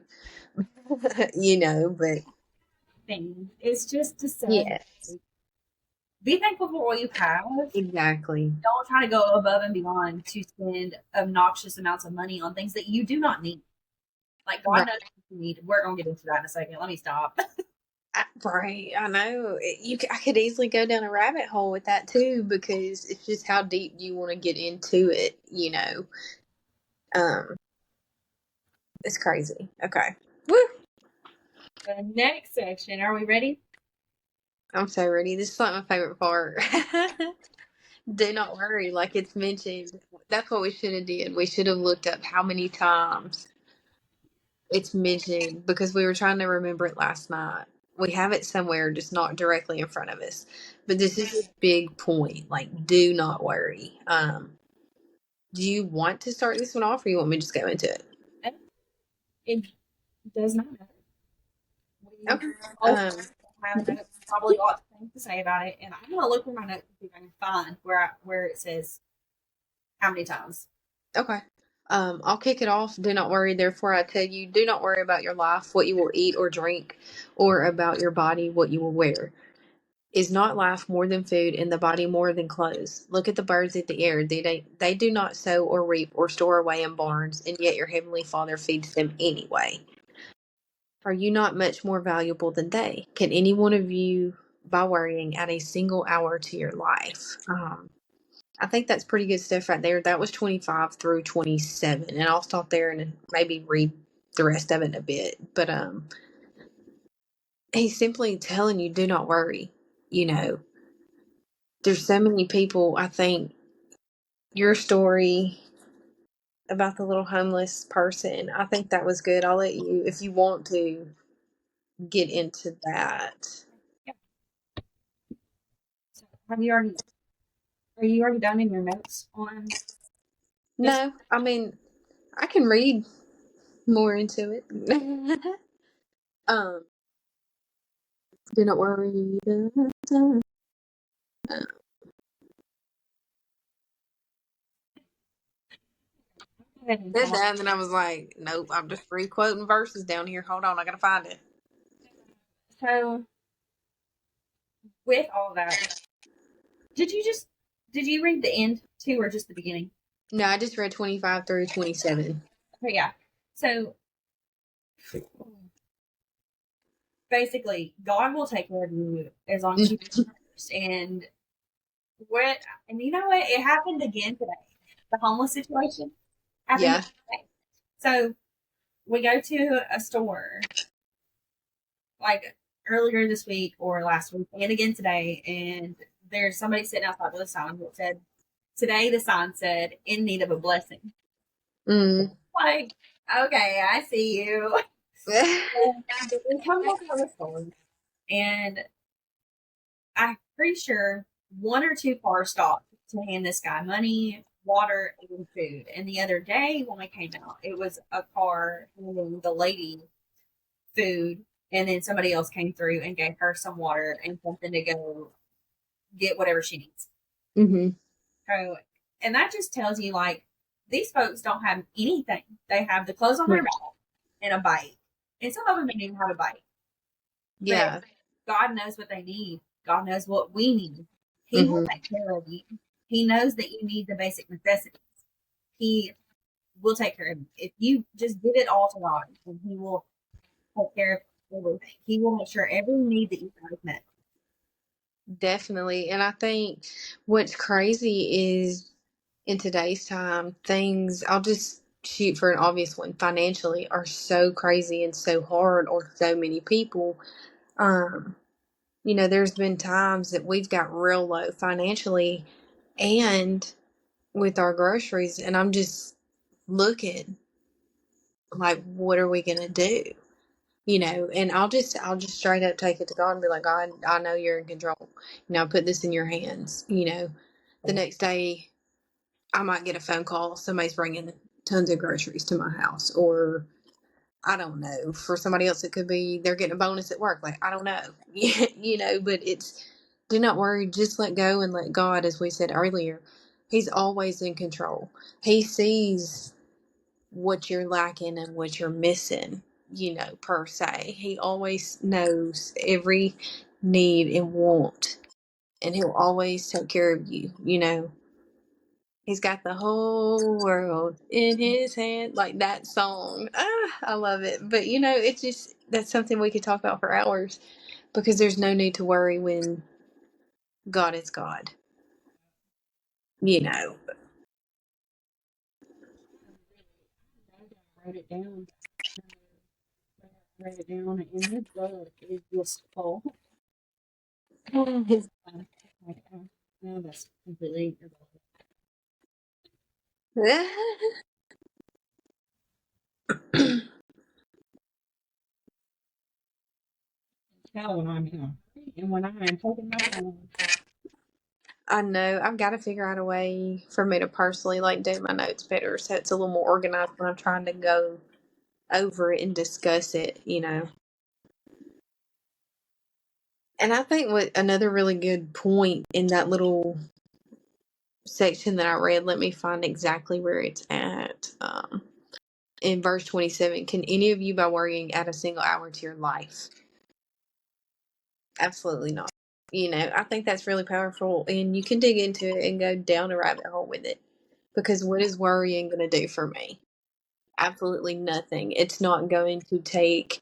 But Thing. It's just to say, yeah, be thankful for what you have. exactly. Don't try to go above and beyond to spend obnoxious amounts of money on things that you do not need. Like, God Right. knows what you need. We're going to get into that in a second. Let me stop. Right, I know. I could easily go down a rabbit hole with that too, because it's just how deep you want to get into it. Um, it's crazy. Okay, woo! The next section. Are we ready? I'm so ready. This is like my favorite part. Do not worry, like it's mentioned. That's what we should have did. We should have looked up how many times it's mentioned because we were trying to remember it last night. We have it somewhere, just not directly in front of us. But this is a big point. Like, do not worry. Do you want to start this one off, or you want me to just go into it? It does not matter. We Okay. both have probably lots of things to say about it, and I'm going to look through my notes and see if I can find where it says how many times. Okay. I'll kick it off. Do not worry. Therefore, I tell you, do not worry about your life, what you will eat or drink, or about your body, what you will wear. Is not life more than food, and the body more than clothes? Look at the birds of the air. They do not sow or reap or store away in barns, and yet your heavenly Father feeds them anyway. Are you not much more valuable than they? Can any one of you, by worrying, add a single hour to your life? I think that's pretty good stuff right there. That was 25 through 27, and I'll stop there and maybe read the rest of it in a bit. But he's simply telling you, do not worry. There's so many people. I think your story about the little homeless person, I think that was good. I'll let you, if you want to, get into that. Yeah. So, are you already done in your notes on this? No, I mean, I can read more into it. um, do not worry. Said that, and then I was like, nope, I'm just re-quoting verses down here. Hold on, I gotta find it. So, with all that, did you read the end too, or just the beginning? No, I just read 25 through 27. Okay, yeah. So basically, God will take care of you as long as you first. And you know what? It happened again today. The homeless situation happened Yeah. today. So we go to a store like earlier this week or last week, and again today, and there's somebody sitting outside with a sign that said, "Today," the sign said, "in need of a blessing." Mm. Like, okay, I see you. We come back to the store, and I'm pretty sure one or two cars stopped to hand this guy money, water, and food. And the other day when I came out, it was a car handing the lady food, and then somebody else came through and gave her some water and something to go get whatever she needs. Mm-hmm. So, and that just tells you, like, these folks don't have anything. They have the clothes on their back and a bike. And some of them don't even have a bike. Yeah. But God knows what they need. God knows what we need. He Mm-hmm. will take care of you. He knows that you need the basic necessities. He will take care of you. If you just give it all to God, and He will take care of everything. He will make sure every need that you have is met. Definitely. And I think what's crazy is in today's time, things, I'll just shoot for an obvious one, financially are so crazy and so hard on so many people. Um, there's been times that we've got real low financially and with our groceries, and I'm just looking like, what are we gonna do? And I'll just straight up take it to God and be like, God, I know you're in control. I put this in your hands. The next day I might get a phone call. Somebody's bringing tons of groceries to my house, or I don't know. For somebody else, it could be they're getting a bonus at work. Like, I don't know, but do not worry. Just let go and let God, as we said earlier, He's always in control. He sees what you're lacking and what you're missing, per se. He always knows every need and want, and he'll always take care of you. He's got the whole world in his hand, like that song. I love it. But it's just, that's something we could talk about for hours, because there's no need to worry when God is God. Wrote it down. Wrote it down, and his book is just full. His no, that's completely irrelevant. Tell when I'm in a hurry and when I am holding my phone. I know. I've got to figure out a way for me to personally do my notes better, so it's a little more organized when I'm trying to go over it and discuss it. And I think what another really good point in that little section that I read, let me find exactly where it's at. In verse 27, can any of you by worrying add a single hour to your life? Absolutely not. I think that's really powerful, and you can dig into it and go down a rabbit hole with it. Because what is worrying going to do for me? Absolutely nothing. It's not going to take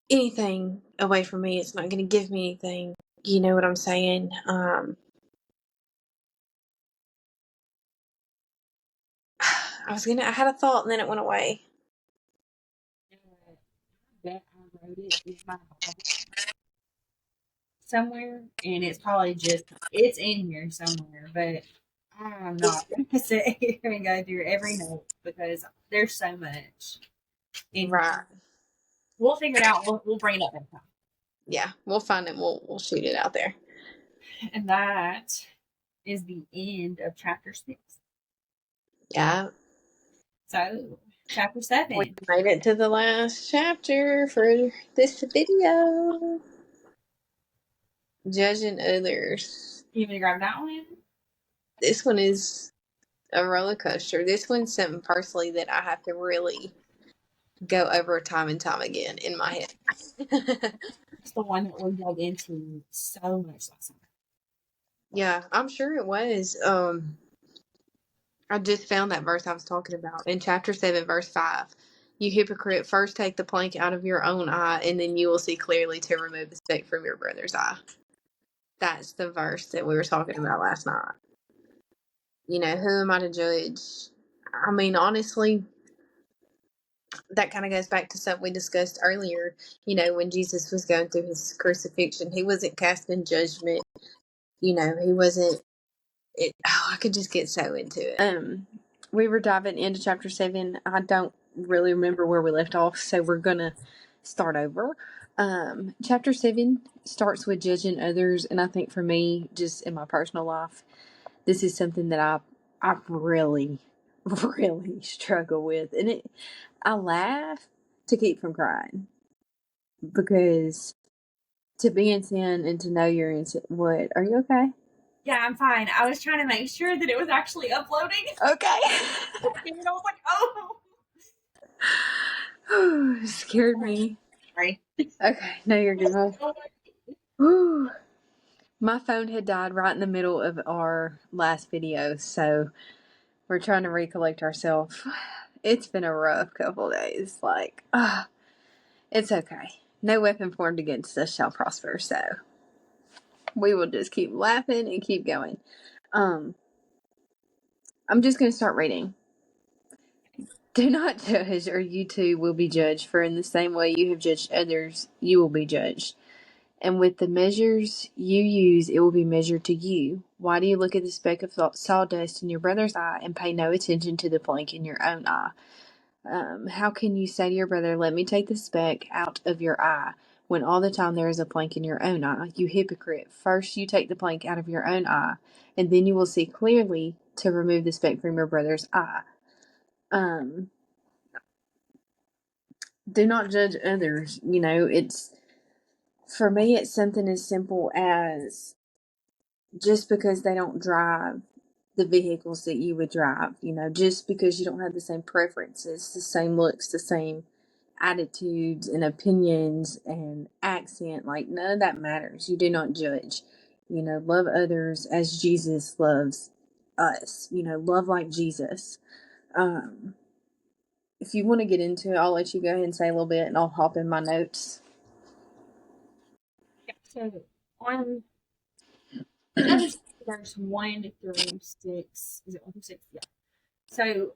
anything away from me. It's not going to give me anything. You know what I'm saying? I had a thought and then it went away. That I wrote it in my Bible somewhere, and it's probably it's in here somewhere, but I'm not gonna sit here and go through every note because there's so much. And Right. we'll figure it out. We'll bring it up next time. Yeah, we'll find it. We'll shoot it out there. And that is the end of chapter 6. Yeah. So chapter We 7. made it to the last chapter for this video. Judging others. You want me to grab that one? This one is a roller coaster. This one's something personally that I have to really go over time and time again in my head. It's the one that we dug into so much last summer. Yeah, I'm sure it was. I just found that verse I was talking about in chapter 7, verse 5. You hypocrite, first take the plank out of your own eye, and then you will see clearly to remove the speck from your brother's eye. That's the verse that we were talking about last night. Who am I to judge? I mean, honestly, that kind of goes back to something we discussed earlier. When Jesus was going through his crucifixion, he wasn't casting judgment. He wasn't. I could just get so into it. We were diving into chapter 7. I don't really remember where we left off, so we're gonna start over. Chapter 7 starts with judging others, and I think for me, just in my personal life, this is something that I really, really struggle with, and I laugh to keep from crying, because to be in sin and to know you're in sin. What? Are you okay? Yeah, I'm fine. I was trying to make sure that it was actually uploading. Okay. And I was like, oh. Scared me. Sorry. Okay, no, you're good. Whew. My phone had died right in the middle of our last video, so we're trying to recollect ourselves. It's been a rough couple days. It's okay. No weapon formed against us shall prosper, so we will just keep laughing and keep going. I'm just going to start reading. Do not judge, or you too will be judged. For in the same way you have judged others, you will be judged. And with the measures you use, it will be measured to you. Why do you look at the speck of sawdust in your brother's eye and pay no attention to the plank in your own eye? How can you say to your brother, let me take the speck out of your eye, when all the time there is a plank in your own eye? You hypocrite. First you take the plank out of your own eye, and then you will see clearly to remove the speck from your brother's eye. Do not judge others. For me, it's something as simple as just because they don't drive the vehicles that you would drive, just because you don't have the same preferences, the same looks, the same attitudes and opinions and accent, like none of that matters. You do not judge. Love others as Jesus loves us. Love like Jesus. If you want to get into it, I'll let you go ahead and say a little bit, and I'll hop in my notes. Yeah, so on another verse 1 through 6, is it 1 through 6? Yeah. So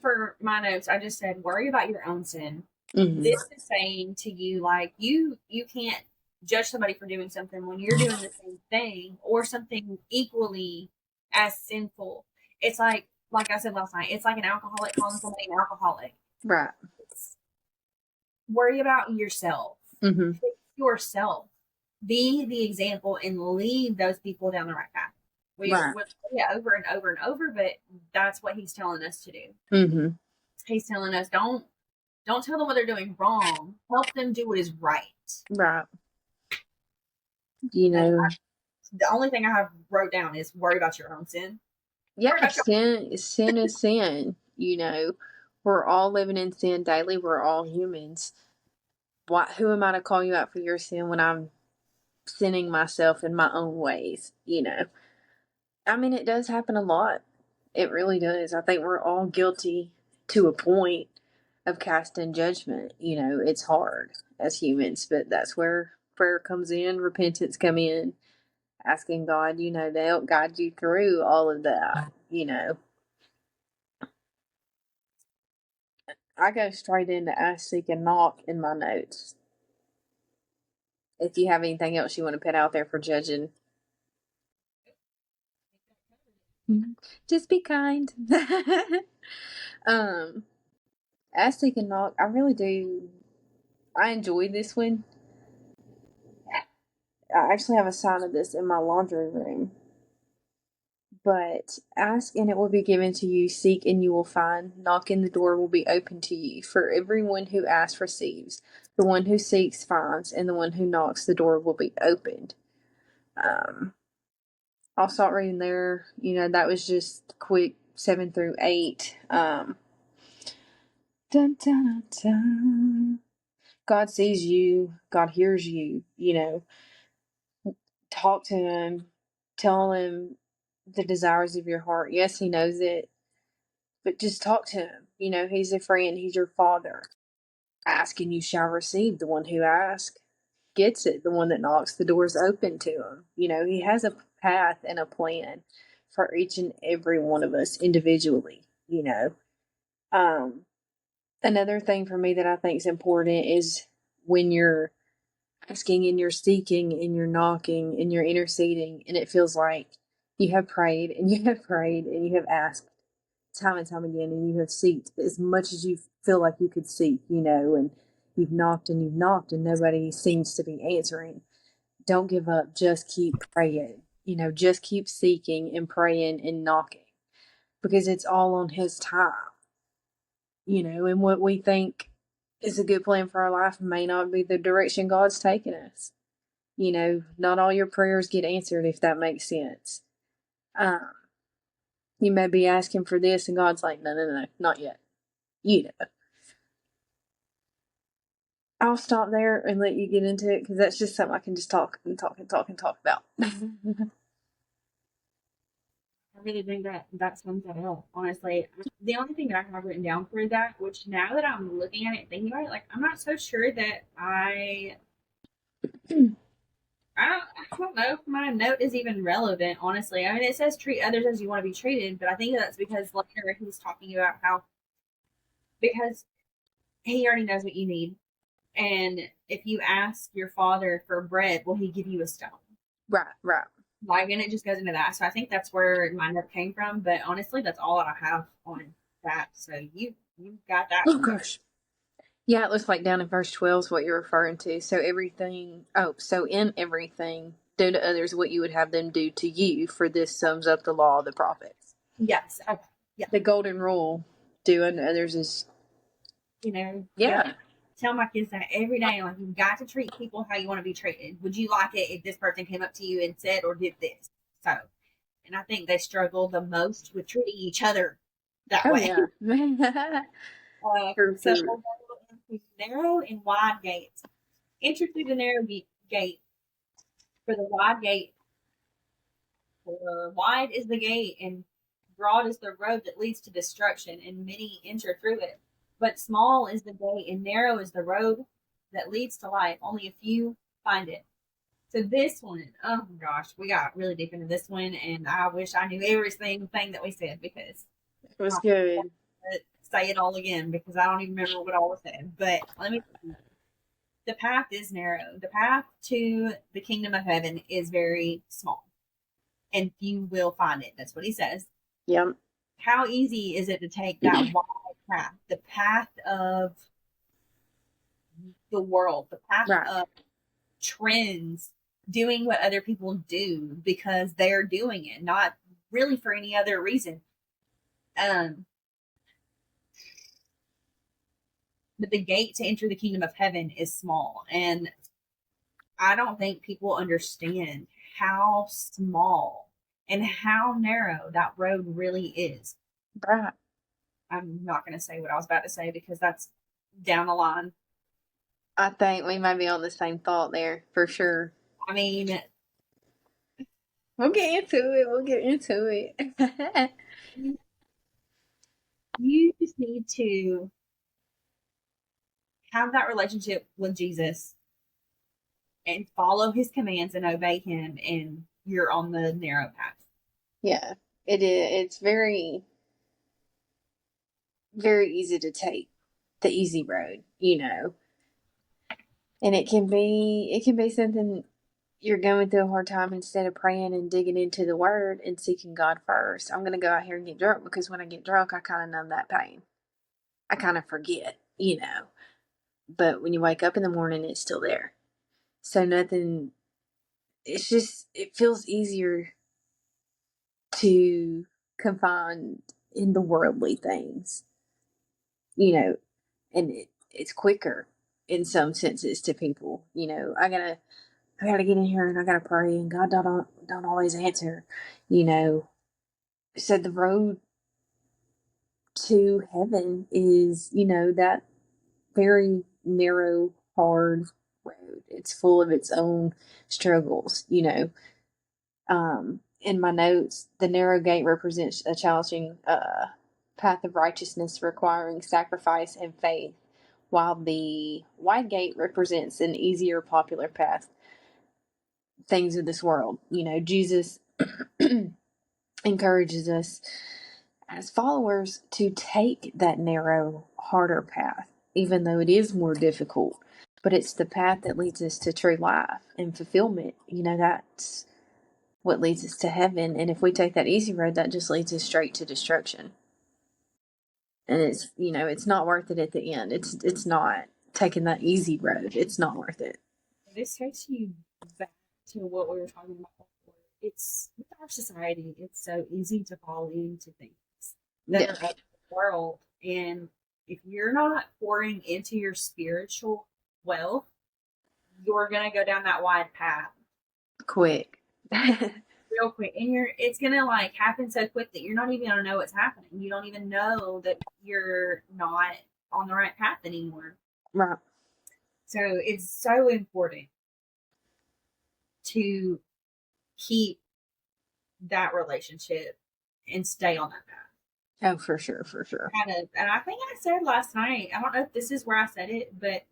for my notes, I just said, worry about your own sin. Mm-hmm. This is saying to you, like, you can't judge somebody for doing something when you're doing the same thing or something equally as sinful. It's like I said last night, it's like an alcoholic calling somebody an alcoholic. Right. Worry about yourself. Mm-hmm. Fix yourself. Be the example and lead those people down the right path. We'll say it over and over and over, but that's what he's telling us to do. Mm-hmm. He's telling us, don't tell them what they're doing wrong. Help them do what is right. Right. The only thing I have wrote down is worry about your own sin. Yeah, sin is sin. We're all living in sin daily. We're all humans. Who am I to call you out for your sin when I'm sinning myself in my own ways? I mean, it does happen a lot. It really does. I think we're all guilty to a point of casting judgment. It's hard as humans, but that's where prayer comes in, repentance come in, asking God, to help guide you through all of that. I go straight into ask, seek, and knock in my notes. If you have anything else you want to put out there for judging, just be kind. Ask, seek, and knock. I really do. I enjoy this one. I actually have a sign of this in my laundry room. But ask and it will be given to you, seek and you will find, knock and the door will be open to you. For everyone who asks receives, the one who seeks finds, and the one who knocks the door will be opened. I'll start reading there. That was just quick 7 through 8. Dun, dun, dun, dun. God sees you. God hears you. Talk to him. Tell him the desires of your heart. Yes, he knows it. But just talk to him. He's a friend. He's your father. Ask and you shall receive. The one who asks gets it. The one that knocks, the door's open to him. He has a path and a plan for each and every one of us individually. Another thing for me that I think is important is when you're asking and you're seeking and you're knocking and you're interceding and it feels like you have prayed and you have prayed and you have asked time and time again and you have seeked as much as you feel like you could seek, and you've knocked and nobody seems to be answering. Don't give up. Just keep praying. Just keep seeking and praying and knocking because it's all on his time. And what we think is a good plan for our life may not be the direction God's taking us. Not all your prayers get answered, if that makes sense. You may be asking for this and God's like, no, not yet. I'll stop there and let you get into it because that's just something I can just talk about. I really think that sums it up, honestly. The only thing that I have written down for that, which now that I'm looking at it, thinking about it, like, I'm not so sure that I I don't know if my note is even relevant, honestly. I mean, it says treat others as you want to be treated, but I think that's because later he's talking about how, because he already knows what you need. And if you ask your father for bread, will he give you a stone? Right, right. Like, and it just goes into that. So I think that's where my note came from. But honestly, that's all that I have on that. So you got that Oh one. gosh. Yeah, it looks like down in verse 12 is what you're referring to. So in everything, do to others what you would have them do to you, for this sums up the law of the prophets. Yes. Okay. Yeah. The golden rule, do unto others is, Yeah. yeah. Tell my kids that every day. Like, you've got to treat people how you want to be treated. Would you like it if this person came up to you and said or did this? So, and I think they struggle the most with treating each other that Oh, way. yeah. For So sure. narrow and wide gates. Enter through the narrow gate. For the wide gate, for wide is the gate, and broad is the road that leads to destruction, and many enter through it. But small is the gate, and narrow is the road that leads to life. Only a few find it. So this one, oh gosh, we got really deep into this one, and I wish I knew every single thing that we said because It was I good. say it all again because I don't even remember what all was said. But let me. The path is narrow. The path to the kingdom of heaven is very small, and few will find it. That's what he says. Yep. How easy is it to take that wide path, the path of the world, the path Right. of trends, doing what other people do because they're doing it, not really for any other reason. Um, but the gate to enter the kingdom of heaven is small, and I don't think people understand how small and how narrow that road really is. Right. I'm not going to say what I was about to say because that's down the line. I think we might be on the same thought there, for sure. I mean, We'll get into it. We'll get into it. you just need to have that relationship with Jesus and follow his commands and obey him, and you're on the narrow path. Yeah, it is. It's very, very easy to take the easy road, and it can be something you're going through a hard time. Instead of praying and digging into the word and seeking God first, I'm going to go out here and get drunk, because when I get drunk, I kind of numb that pain. I kind of forget. But when you wake up in the morning, it's still there. So nothing, it feels easier to confine in the worldly things, you know, and it's quicker in some senses to people. I gotta get in here and I gotta pray, and God don't always answer, you know. So the road to heaven is, that very narrow, hard road. It's full of its own struggles. In my notes, the narrow gate represents a challenging path of righteousness requiring sacrifice and faith, while the wide gate represents an easier, popular path, things of this world. Jesus encourages us as followers to take that narrow, harder path, even though it is more difficult. But it's the path that leads us to true life and fulfillment. That's what leads us to heaven. And if we take that easy road, that just leads us straight to destruction. And it's not worth it at the end. It's not taking that easy road. It's not worth it. This takes you back to what we were talking about before. It's with our society, it's so easy to fall into things that Yeah. are of the world. And if you're not pouring into your spiritual wealth, you're gonna go down that wide path Quick. real quick. And it's gonna like happen so quick that you're not even gonna know what's happening. You don't even know that you're not on the right path anymore. Right. So it's so important to keep that relationship and stay on that path. Oh, for sure, for sure. Kind of, and I think I said last night, I don't know if this is where I said it, but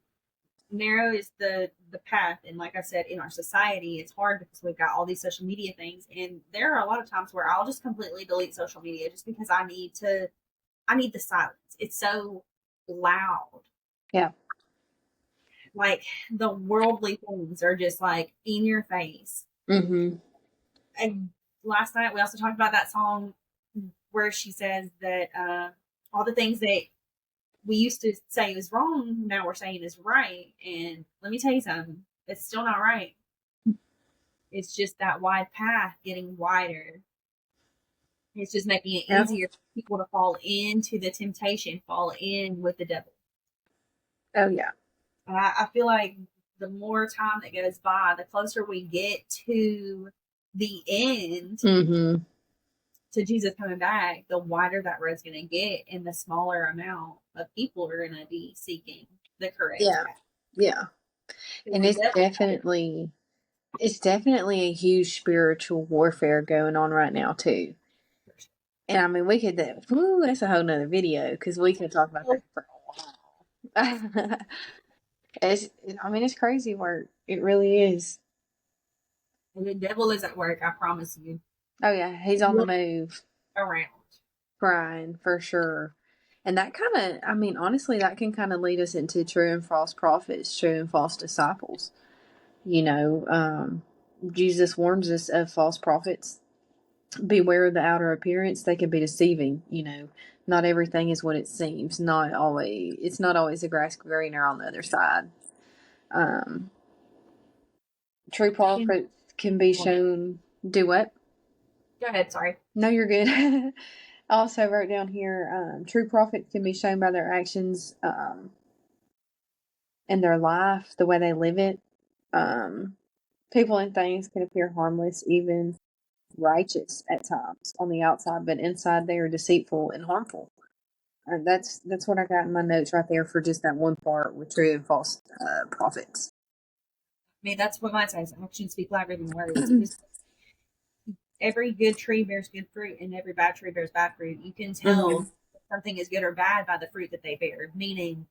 narrow is the path. And like I said, in our society, it's hard because we've got all these social media things, and there are a lot of times where I'll just completely delete social media just because I need the silence. It's so loud. Yeah. Like the worldly things are just like in your face. Mm-hmm. And last night we also talked about that song where she says that all the things that we used to say was wrong, now we're saying is right. And let me tell you something, it's still not right. It's just that wide path getting wider. It's just making it easier for people to fall into the temptation, fall in with the devil. Oh, yeah. I feel like the more time that goes by, the closer we get to the end, Mm-hmm. to Jesus coming back, the wider that road's going to get, and the smaller amount of people are going to be seeking the correct path. Yeah. And it's definitely a huge spiritual warfare going on right now too. And I mean, we could, that's a whole nother video because we could talk about that for a while. It's crazy work. It really is. And the devil is at work, I promise you. Oh yeah, he's on the move. Around. Crying for sure. And that kind of, honestly, that can kind of lead us into true and false prophets, true and false disciples. Jesus warns us of false prophets. Beware of the outer appearance; they can be deceiving. Not everything is what it seems. It's not always the grass greener on the other side. True prophets can be shown. Do what? Go ahead. Sorry. No, you're good. I also wrote down here, true prophets can be shown by their actions and their life, the way they live it. People and things can appear harmless, even righteous at times on the outside, but inside they are deceitful and harmful. That's what I got in my notes right there for just that one part with true and false prophets. That's what mine says. Actions speak louder than words. Every good tree bears good fruit, and every bad tree bears bad fruit. You can tell if something is good or bad by the fruit that they bear. Meaning,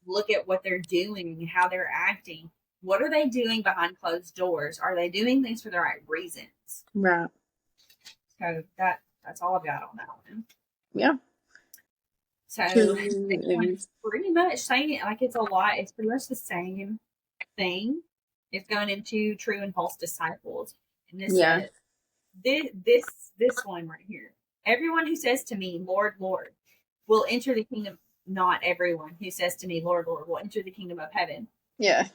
look at what they're doing, how they're acting. What are they doing behind closed doors? Are they doing things for the right reasons? Right. So that's all I've got on that one. Yeah. So it's pretty much saying it like it's a lot. It's pretty much the same thing. It's going into true and false disciples. And this says, this one right here. Everyone who says to me, Lord, Lord, will enter the kingdom. Not everyone who says to me, Lord, Lord, will enter the kingdom of heaven. Yeah.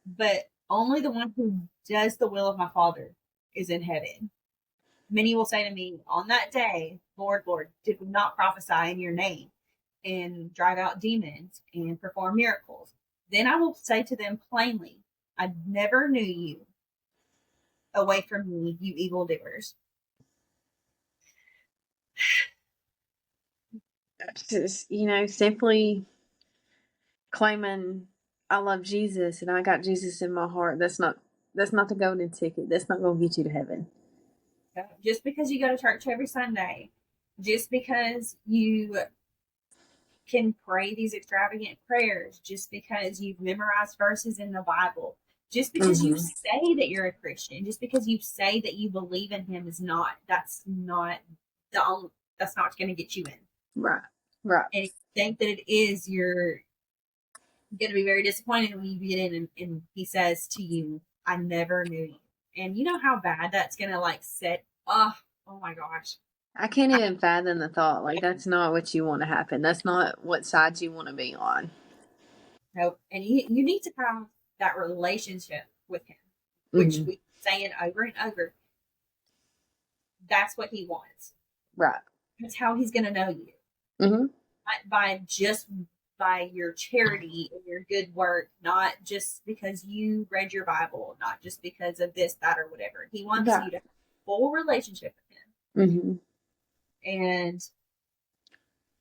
But only the one who does the will of my Father is in heaven. Many will say to me on that day, Lord, Lord, did we not prophesy in your name and drive out demons and perform miracles? Then I will say to them plainly, I never knew you. Away from me, you evildoers. Just, simply claiming I love Jesus and I got Jesus in my heart. That's not the golden ticket. That's not going to get you to heaven. Just because you go to church every Sunday, just because you can pray these extravagant prayers, just because you've memorized verses in the Bible, just because you say that you're a Christian, just because you say that you believe in Him that's not going to get you in. Right. And if you think that it is, you're going to be very disappointed when you get in and He says to you, I never knew you. And you know how bad that's going to set, oh my gosh. I can't even fathom the thought. That's not what you want to happen. That's not what side you want to be on. No, and you need to have that relationship with Him, which we saying over and over. That's what He wants. Right. That's how He's going to know you. Not by your charity and your good work, not just because you read your Bible, not just because of this, that, or whatever. He wants you to have a full relationship with Him. And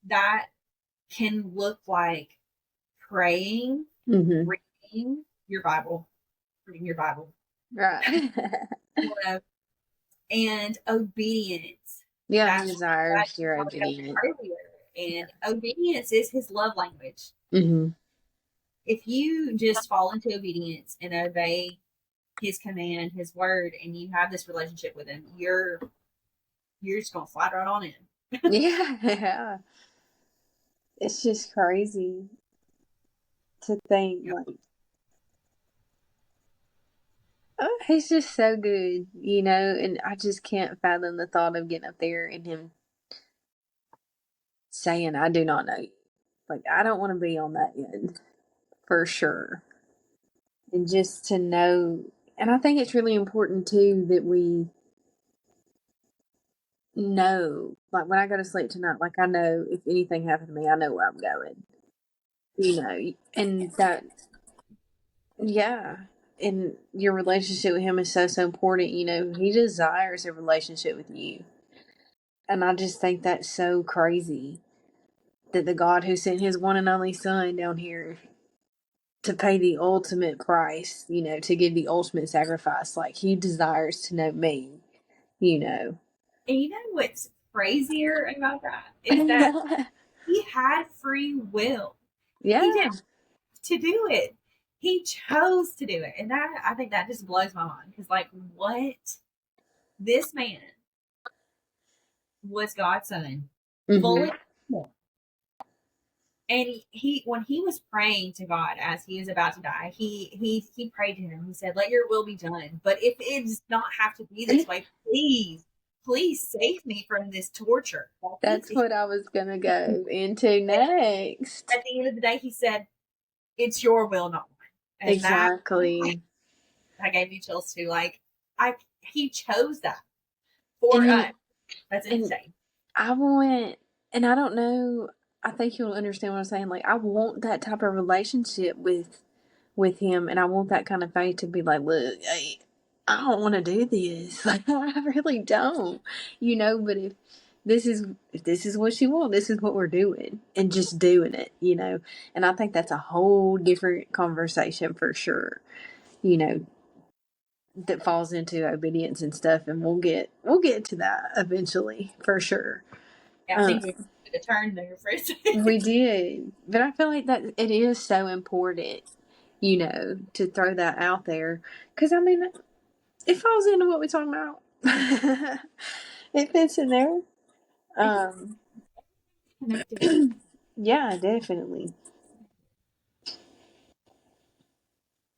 that can look like praying, reading your Bible, right, and obedience. Yeah, He desires your obedience. And obedience is His love language. if you just fall into obedience and obey his command, his word, and you have this relationship with him, you're just gonna slide right on in. Yeah. It's just crazy to think, Yep. like, oh, he's just so good, and I just can't fathom the thought of getting up there and him saying, I do not know you. Like, I don't want to be on that end for sure. And just to know, and I think it's really important too that we know, like when I go to sleep tonight, like I know if anything happened to me, I know where I'm going, and that, yeah. And your relationship with him is so, so important. He desires a relationship with you. And I just think that's so crazy that the God who sent his one and only son down here to pay the ultimate price, to give the ultimate sacrifice, like he desires to know me, you know. And you know what's crazier about that is that he had free will. He Yeah. didn't have to do it. He chose to do it. And that I think that just blows my mind. Because like what? This man was God's son. Mm-hmm. Fully and he when he was praying to God as he was about to die, he prayed to him. He said, "Let your will be done. But if it does not have to be this way, please save me from this torture." That's what I was gonna go into next. At the end of the day, he said, "It's your will, not mine," and Exactly. that gave me chills too. Like I, he chose that for And us. That's and insane. I want, and I don't know. I think you'll understand what I'm saying. Like I want that type of relationship with him, and I want that kind of faith to be like, look, I don't want to do this. Like I really don't, But if this is what you want, this is what we're doing, and just doing it, And I think that's a whole different conversation for sure, you know, that falls into obedience and stuff, and we'll get to that eventually for sure. Yeah, I Um, think we took a turn there for a second. we did, but I feel like that it is so important, to throw that out there because I mean it falls into what we're talking about. It fits in there. Um, Connected. yeah, definitely.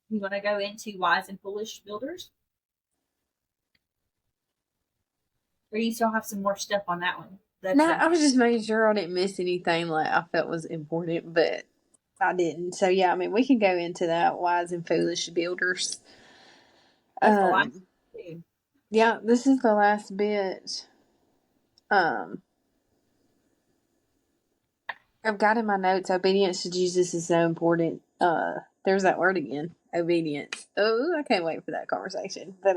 You want to go into wise and foolish builders, or you still have some more stuff on that one? No, That's I was just making sure I didn't miss anything like I felt was important, but I didn't. So yeah, I mean we can go into that wise and foolish builders. that's the last Um, two. yeah, this is the last bit. Um, I've got in my notes, obedience to Jesus is so important. There's that word again, obedience. Oh, I can't wait for that conversation. But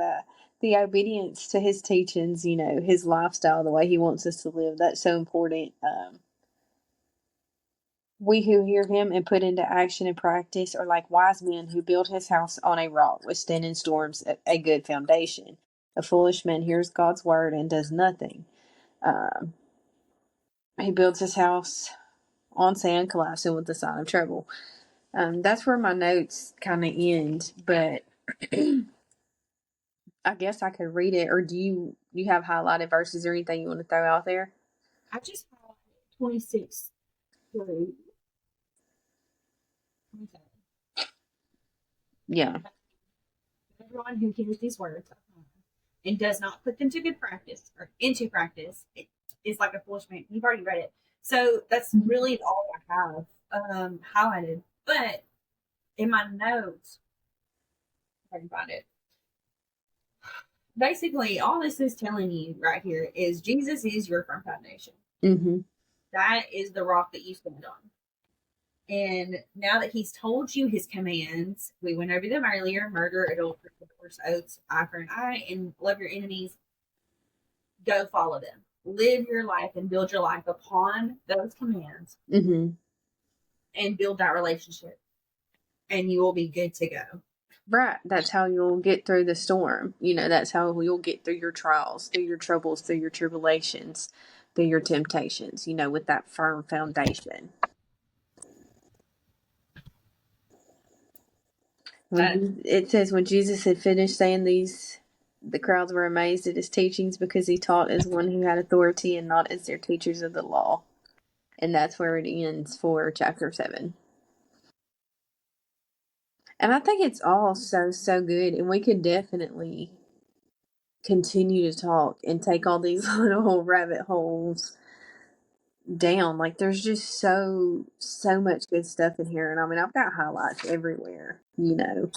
the obedience to his teachings, his lifestyle, the way he wants us to live, that's so important. We who hear him and put into action and practice are like wise men who build his house on a rock, withstanding storms, a good foundation. A foolish man hears God's word and does nothing. Um, he builds his house on sand, collapsing with the sign of trouble. That's where my notes kind of end, but I guess I could read it. Or do you have highlighted verses or anything you want to throw out there? I just have 26 through 27. Yeah. Everyone who hears these words and does not put them to good practice or into practice is like a foolish man. You've already read it. So that's really all I have highlighted. But in my notes, if I can find it, basically all this is telling you right here is Jesus is your firm foundation. Mm-hmm. That is the rock that you stand on. And now that he's told you his commands, we went over them earlier: murder, adultery, divorce, oaths, eye for an eye, and love your enemies. Go follow them. Live your life and build your life upon those commands Mm-hmm. and build that relationship, and you will be good to go. Right. That's how you'll get through the storm. That's how you'll get through your trials, through your troubles, through your tribulations, through your temptations, with that firm foundation. It says, when Jesus had finished saying these, the crowds were amazed at his teachings because he taught as one who had authority and not as their teachers of the law. And that's where it ends for chapter 7. And I think it's all so good. And we could definitely continue to talk and take all these little rabbit holes down. Like, there's just so much good stuff in here. And I mean, I've got highlights everywhere, you know.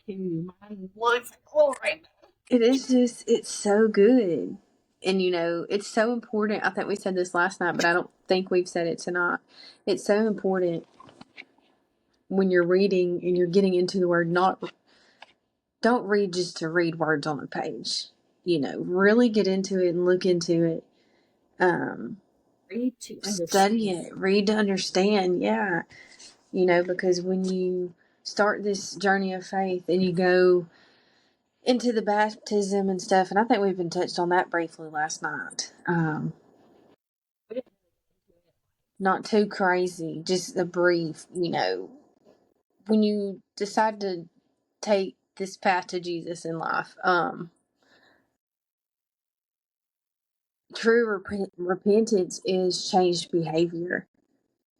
Mine looks cool right now. It is just, it's so good. And, you know, it's so important. I think we said this last night, but I don't think we've said it tonight. It's so important when you're reading and you're getting into the word, don't read just to read words on a page. You know, really get into it and look into it. Read to understand. Study it. Read to understand. Yeah. You know, because when you start this journey of faith and you go into the baptism and stuff, and I think we've been touched on that briefly last night. Not too crazy, just a brief, you know, when you decide to take this path to Jesus in life, true repentance is changed behavior,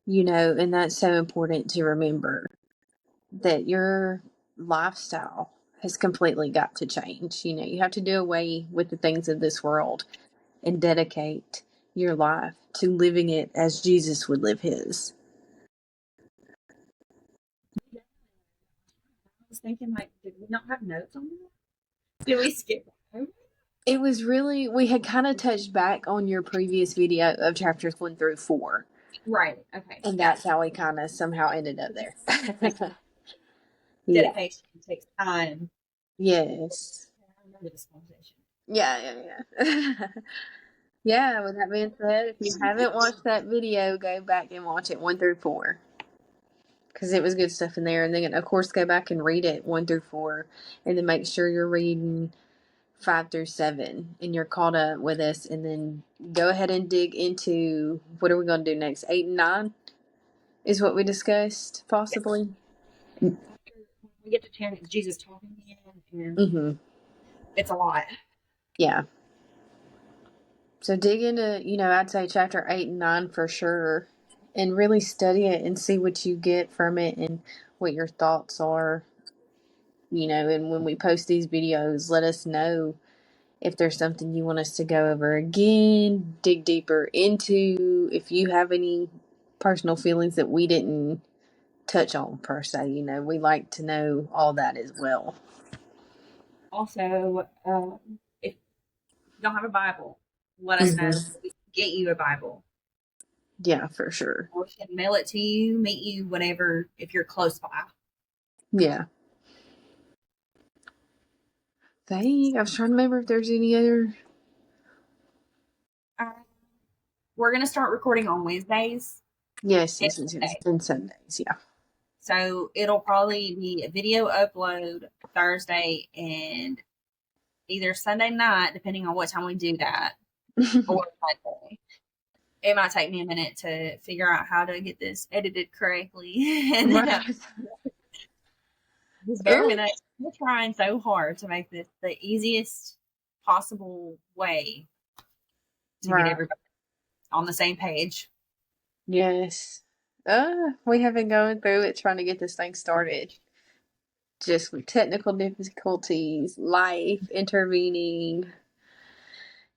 you know, and that's so important to remember, that your lifestyle has completely got to change. You know, you have to do away with the things of this world and dedicate your life to living it as Jesus would live his. I was thinking, like, did we not have notes on that? Did we skip over? It was really, we had kind of touched back on your previous video of chapters 1 through 4. Right. Okay. And that's how we kind of somehow ended up there. Yeah. Dedication takes time. Yes. I remember this conversation. Yeah. Yeah, with that being said, if you haven't watched that video, go back and watch it 1 through 4. Because it was good stuff in there. And then, of course, go back and read it 1 through 4. And then make sure you're reading 5 through 7 and you're caught up with us. And then go ahead and dig into, what are we going to do next? 8 and 9 is what we discussed, possibly. Yes. We get to 10, it's Jesus talking again. And it's a lot. Yeah. So dig into, you know, I'd say chapter 8 and 9 for sure. And really study it and see what you get from it and what your thoughts are. You know, and when we post these videos, let us know if there's something you want us to go over again, dig deeper into, if you have any personal feelings that we didn't touch on per se. You know, we like to know all that as well. Also, if you don't have a Bible, let us know. We can get you a Bible. Yeah, for sure. Or we can mail it to you, meet you whenever, if you're close by. Yeah. I was trying to remember if there's any other. We're going to start recording on Wednesdays. Yes. And Sundays, yeah. So it'll probably be a video upload Thursday and either Sunday night, depending on what time we do that, or Monday. It might take me a minute to figure out how to get this edited correctly. And we're trying so hard to make this the easiest possible way to get everybody on the same page. Yes. We have been going through it trying to get this thing started. Just with technical difficulties, life intervening,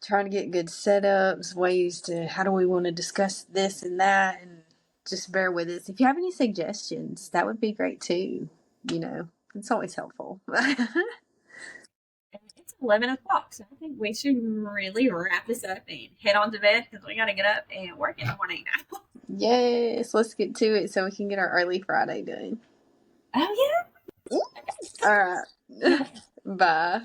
trying to get good setups, ways to, how do we want to discuss this and that, and just bear with us. If you have any suggestions, that would be great too. You know, it's always helpful. It's 11 o'clock, so I think we should really wrap this up and head on to bed because we got to get up and work in the morning now. Yes, let's get to it so we can get our early Friday done. Oh, yeah. All right. Bye.